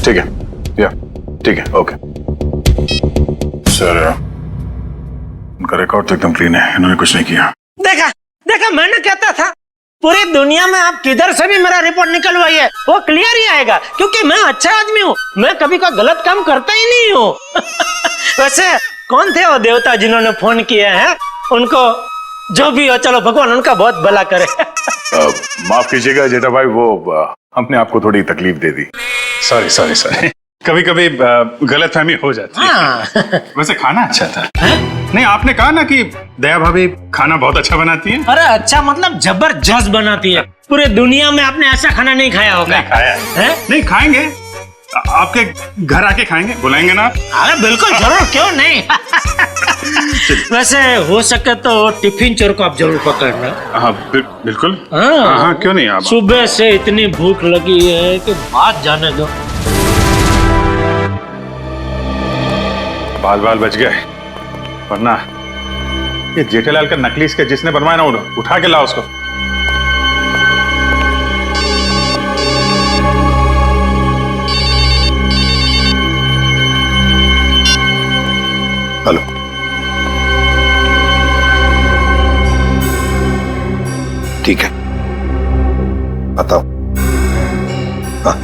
ठीक है, या ठीक है, ओके सर। उनका रिकॉर्ड तो एकदम क्लीन है, इन्होंने कुछ नहीं किया। देखा देखा, मैंने कहता था पूरी दुनिया में आप किधर से भी मेरा रिपोर्ट निकलवाइए वो क्लियर ही आएगा, क्योंकि मैं अच्छा आदमी हूँ, मैं कभी कोई गलत काम करता ही नहीं हूँ। वैसे कौन थे वो देवता जिन्होंने फोन किया है? उनको जो भी हो, चलो भगवान उनका बहुत भला करे। माफ कीजिएगा जेठा भाई, वो हमने आपको थोड़ी तकलीफ दे दी। सॉरी सॉरी सॉरी, कभी कभी गलतफहमी हो जाती है। वैसे खाना अच्छा था। नहीं, आपने कहा ना कि दया भाभी खाना बहुत अच्छा बनाती है। अरे अच्छा मतलब जबरदस्त बनाती है, पूरे दुनिया में आपने ऐसा खाना नहीं खाया होगा। नहीं खाया है? नहीं खाएंगे, आपके घर आके खाएंगे, बुलाएंगे ना? अरे बिल्कुल जरूर, क्यों नहीं। वैसे हो सके तो टिफिन चोर को आप जरूर पकड़ना। हाँ बिल्कुल, हाँ क्यों नहीं। आप सुबह से इतनी भूख लगी है कि बात जाने दो। बाल बाल बच गए, वरना ये जेठालाल का नकली इसके जिसने बनवाया ना, उठा के लाओ उसको। हेलो, ठीक है, बताओ। हाँ,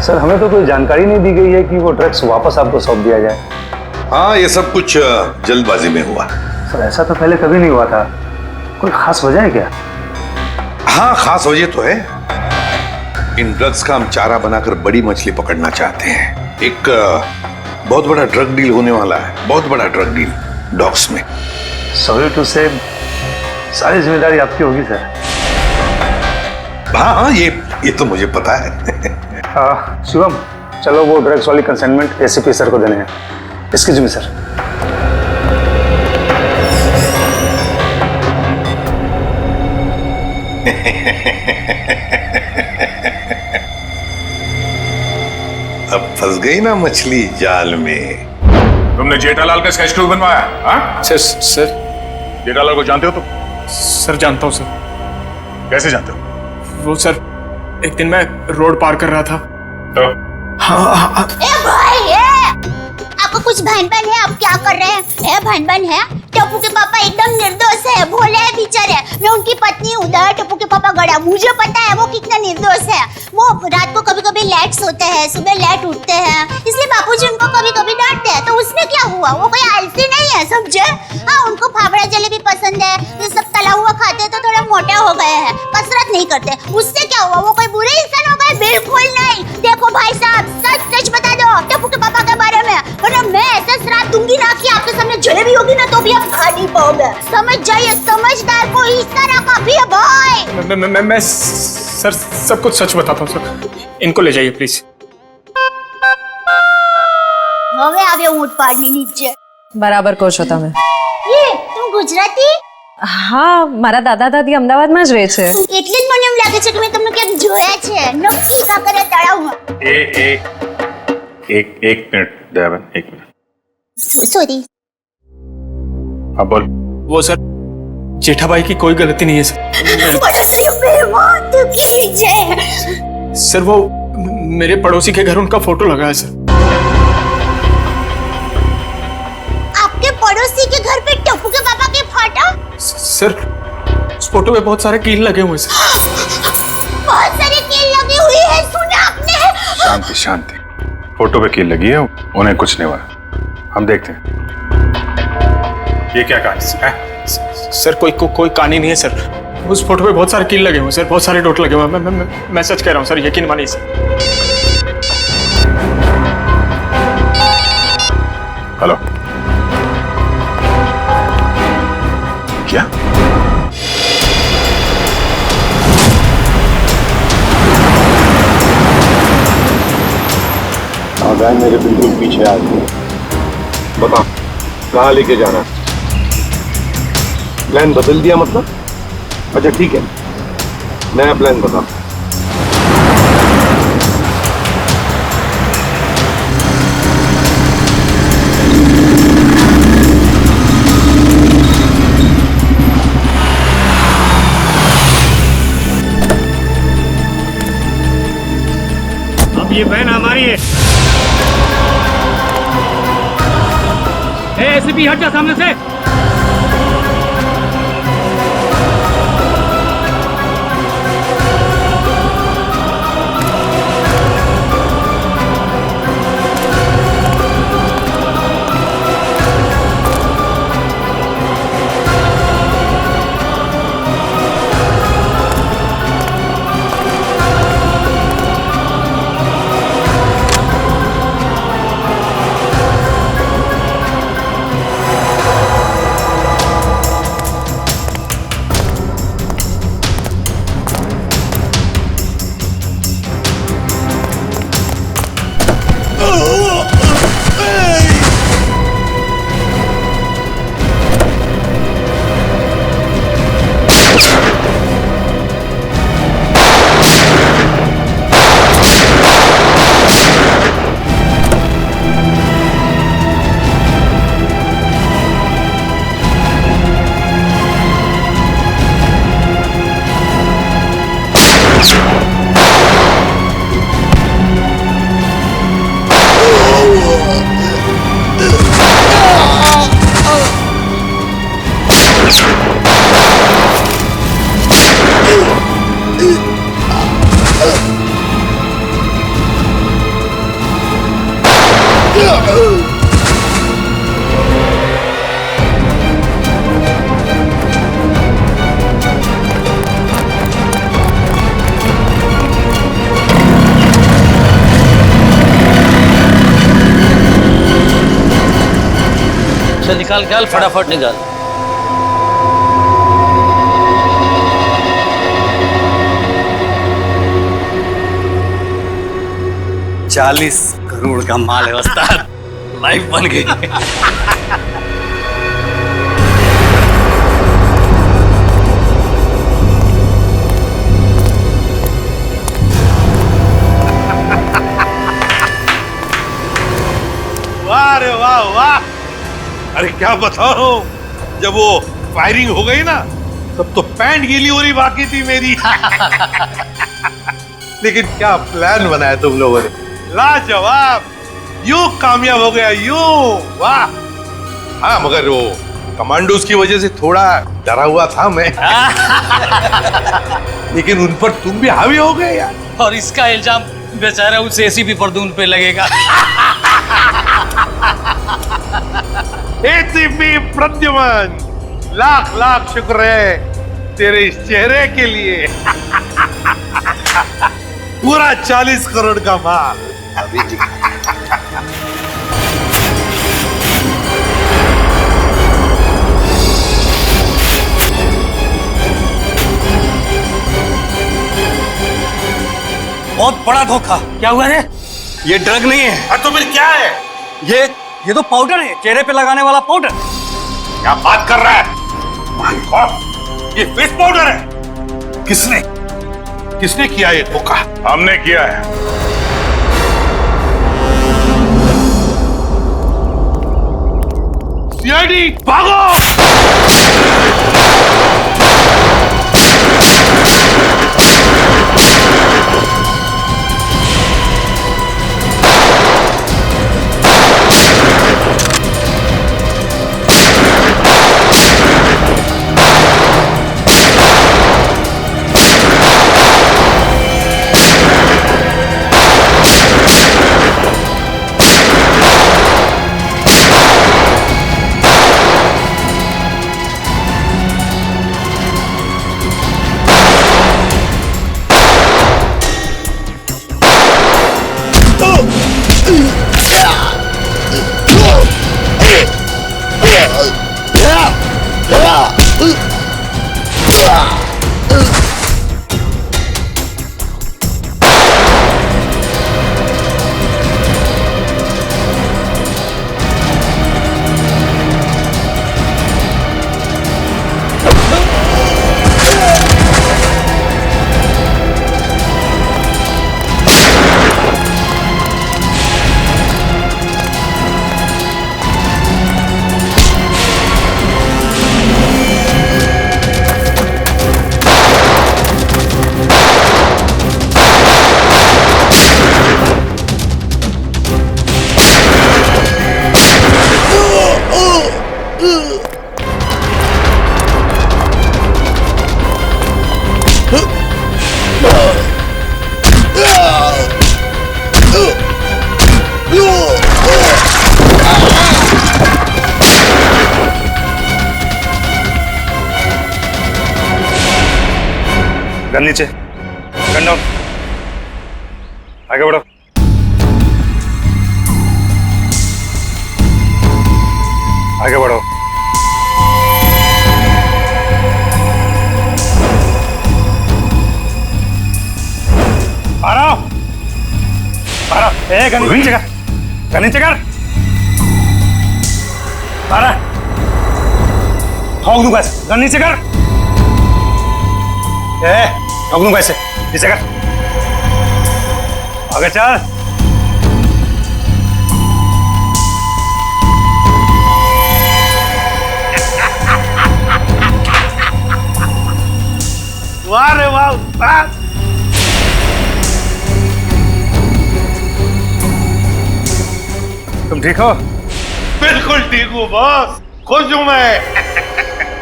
सर हमें तो कोई जानकारी नहीं दी गई है कि वो ड्रग्स वापस आपको सौंप दिया जाए। हाँ, ये सब कुछ जल्दबाजी में हुआ। सर ऐसा तो पहले कभी नहीं हुआ था, कोई खास वजह है क्या? हाँ, खास वजह तो है। इन ड्रग्स का हम चारा बनाकर बड़ी मछली पकड़ना चाहते हैं। एक बहुत बड़ा ड्रग डील होने वाला है, बहुत बड़ा ड्रग डील डॉग्स में। सॉरी टू से, सारी जिम्मेदारी आपकी होगी सर। हाँ हाँ, ये तो मुझे पता है। शिवम, चलो वो ड्रग्स वाली कंसाइनमेंट एसीपी सर को देने हैं। Excuse me sir. अब फंस गई ना मछली जाल में। तुमने जेठालाल का स्केच क्यों बनवाया? हाँ सर जेठालाल को जानते हो तुम? सर जानता हूँ सर। कैसे जानते हो? वो सर, एक दिन मैं रोड पार कर रहा था तो हाँ। ए भाई, आपको कुछ भान-भान है? आप क्या कर रहे हैं? भान-भान है? टप्पू के पापा एकदम निर्दोष है, भोले है बेचारे। मैं उनकी पत्नी हूँ, टप्पू के पापा गड़ा। मुझे पता है वो कितना निर्दोष है। वो रात को कभी-कभी लेट सोते हैं, सुबह लेट उठते हैं, इसलिए बापूजी उनको कभी-कभी डांटते हैं। तो उसमें क्या हुआ? वो कोई आलसी नहीं है, समझे? हाँ, उनको फाफड़ा जलेबी पसंद है, ये सब तला हुआ खाते तो थोड़ा मोटा हो गए हैं, कसरत नहीं करते। उससे क्या हुआ? वो कोई बुरे इंसान हो गए? बिल्कुल नहीं। देखो भाई साहब, सच बता दो टप्पू के पापा के बारे में, वरना मैं ऐसा श्राप दूंगी ना कि आपके सामने जलेबी होगी ना तो भी आप खा नहीं पाओगे। समझ जाइए, समझदार को इस तरह का भी है भाई। मैं सर सब कुछ सच बताता हूँ सर। इनको ले जाइए प्लीज। હવે આવ્યો ઊંટ પાડની નીચે। બરાબર કહો છો તમે। ये तुम गुजराती? હા, મારા દાદા દાદી અમદાવાદમાં જ રહે છે। એટલે જ મને એમ લાગે છે કે મેં તમને ક્યાંક જોયા છે, નક્કી કાંકરિયા તળાવમાં। एक मिनट दयाबन, एक मिनट। सॉरी। हाँ बोल। वो सर, जेठा भाई की कोई गलती नहीं है सर। पड़ोसियों पे मौत कीजिए। सर वो मेरे पड़ोसी के घर उनका फोटो लगा है सर। आपके पड़ोसी के घर पे टप्पू के पापा के सर उस फोटो पे बहुत सारे कील लगे हुए सर। बहुत सारे कील लगी हुई है, सुना आपने? शांति शांति, फोटो पे कील लगी है, उन्हें कुछ नहीं हुआ। हम देखते हैं ये क्या कहानी है। सर कोई कहानी नहीं है सर, उस फोटो पे बहुत सारे कील लगे हुए सर, बहुत सारे डॉट लगे हुए। मैं सच कह रहा हूँ सर, यकीन मानिए सर। हेलो, क्या? आ गए मेरे बिल्कुल पीछे आ गए। बता कहाँ लेके जाना? प्लान बदल दिया मतलब? अच्छा ठीक है, नया प्लान बता। अब ये बहन हमारी है। एसीपी हट जा सामने से। निकाल फटाफट निकाल। $40 करोड़ का माल है उस्ताद, लाइफ बन गई। वाह रे वाह वाह, अरे क्या बताओ, जब वो फायरिंग हो गई ना तब तो पैंट गीली हो रही बाकी थी मेरी। लेकिन क्या प्लान बनाया तुम लोगों ने, लाजवाब, यूं कामयाब हो गया यूं, वाह। हाँ मगर वो कमांडोज की वजह से थोड़ा डरा हुआ था मैं। लेकिन उन पर तुम भी हावी हो गए यार। और इसका इल्जाम बेचारा उस एसीपी परदून पे लगेगा। एसीपी प्रद्युमन, लाख लाख शुक्र है तेरे इस चेहरे के लिए। पूरा 40 करोड़ का माल अभी जी। बहुत बड़ा धोखा। क्या हुआ है? ये ड्रग नहीं है। तो फिर क्या है? ये तो पाउडर है, चेहरे पे लगाने वाला पाउडर। क्या बात कर रहा है? माय गॉड, ये फेस पाउडर है। किसने किया ये धोखा? हमने किया है। सीआईडी भागो! गन नीचे, गन डाउन, आगे बढ़ो। आगे बढ़ो। गन नीचे कर, गन नीचे कर। ठोक दूंगा ऐसे, गन नीचे कर। ठोक दूंगा ऐसे, नीचे कर। आगे चल। वाह रे वाह, वाह। तुम ठीक हो? बिल्कुल ठीक हूँ बॉस, खुश हूँ मैं।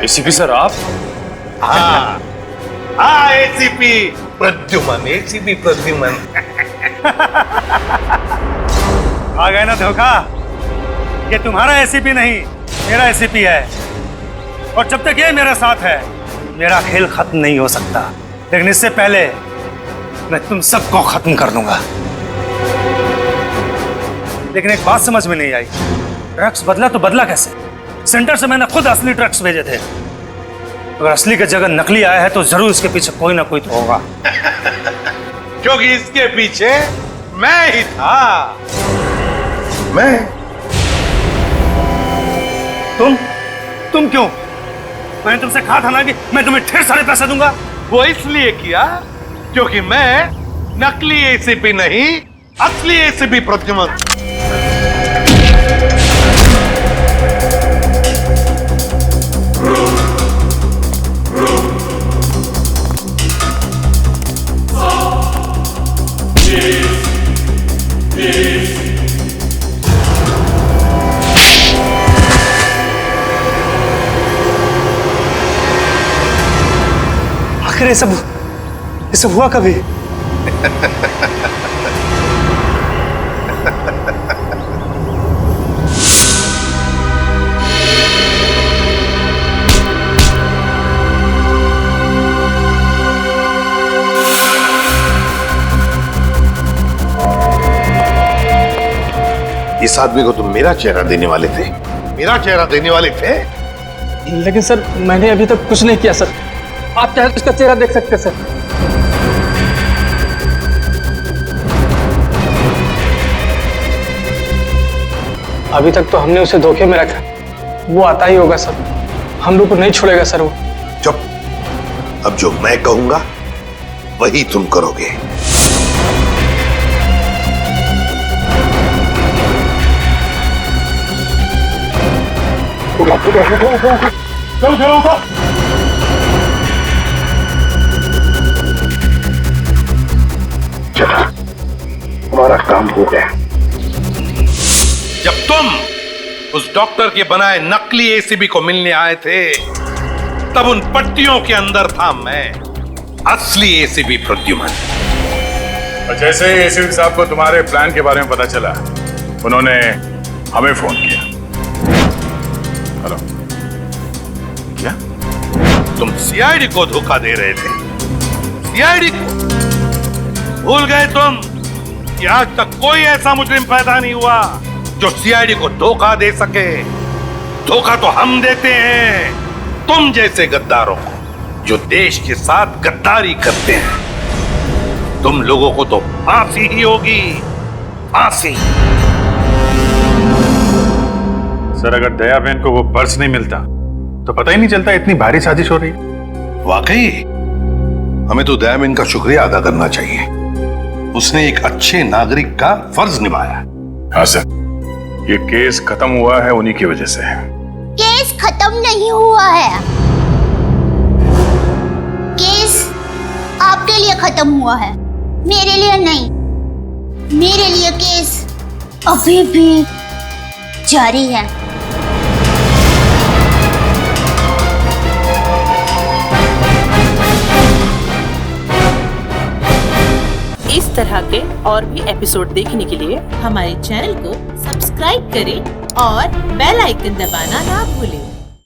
एसीपी सर आप? हाँ हाँ, एसीपी प्रद्युमन, एसीपी प्रद्युमन। आ गए ना धोखा। ये तुम्हारा एसीपी नहीं, मेरा एसीपी है, और जब तक ये मेरे साथ है मेरा खेल खत्म नहीं हो सकता। लेकिन इससे पहले मैं तुम सबको खत्म कर दूंगा। लेकिन एक बात समझ में नहीं आई, ड्रग्स बदला तो बदला कैसे? सेंटर से मैंने खुद असली ड्रग्स भेजे थे। अगर असली की जगह नकली आया है तो जरूर इसके पीछे कोई ना कोई तो होगा। क्योंकि इसके पीछे मैं ही था। मैं? तुम क्यों? मैंने तुमसे कहा था ना कि मैं तुम्हें ढेर सारे पैसे दूंगा। वो इसलिए किया क्योंकि मैं नकली एसीपी नहीं, असली एसीपी प्रद्युमन। आखिर ये सब हुआ कभी? इस आदमी को तुम मेरा चेहरा देने वाले थे, मेरा चेहरा देने वाले थे। लेकिन सर मैंने अभी तक कुछ नहीं किया सर। आप चाहे उसका चेहरा देख सकते सर। अभी तक तो हमने उसे धोखे में रखा, वो आता ही होगा सर। हम लोग को नहीं छोड़ेगा सर वो। चुप। अब जो मैं कहूंगा वही तुम करोगे। चलो, हमारा काम हो गया। जब तुम उस डॉक्टर के बनाए नकली एसीबी को मिलने आए थे, तब उन पट्टियों के अंदर था मैं, असली एसीबी प्रद्युमन। और जैसे ही एसीपी साहब को तुम्हारे प्लान के बारे में पता चला, उन्होंने हमें फोन किया। हेलो, क्या तुम सीआईडी को धोखा दे रहे थे? सीआईडी को भूल गए तुम कि आज तक कोई ऐसा मुजरिम पैदा नहीं हुआ जो सीआईडी को धोखा दे सके। धोखा तो हम देते हैं तुम जैसे गद्दारों को, जो देश के साथ गद्दारी करते हैं। तुम लोगों को तो फांसी ही होगी, फांसी। सर, अगर दया बहन को वो पर्स नहीं मिलता तो पता ही नहीं चलता इतनी भारी साजिश हो रही है। वाकई हमें तो दया बहन का शुक्रिया अदा करना चाहिए। उसने एक अच्छे नागरिक का फर्ज निभाया। हाँ सर, ये केस खत्म हुआ है उन्हीं की वजह से। केस खत्म नहीं हुआ है, केस आपके लिए खत्म हुआ है, मेरे लिए नहीं। मेरे लिए केस अभी भी जारी है। इस तरह के और भी एपिसोड देखने के लिए हमारे चैनल को सब्सक्राइब करें और बेल आइकन दबाना ना भूलें।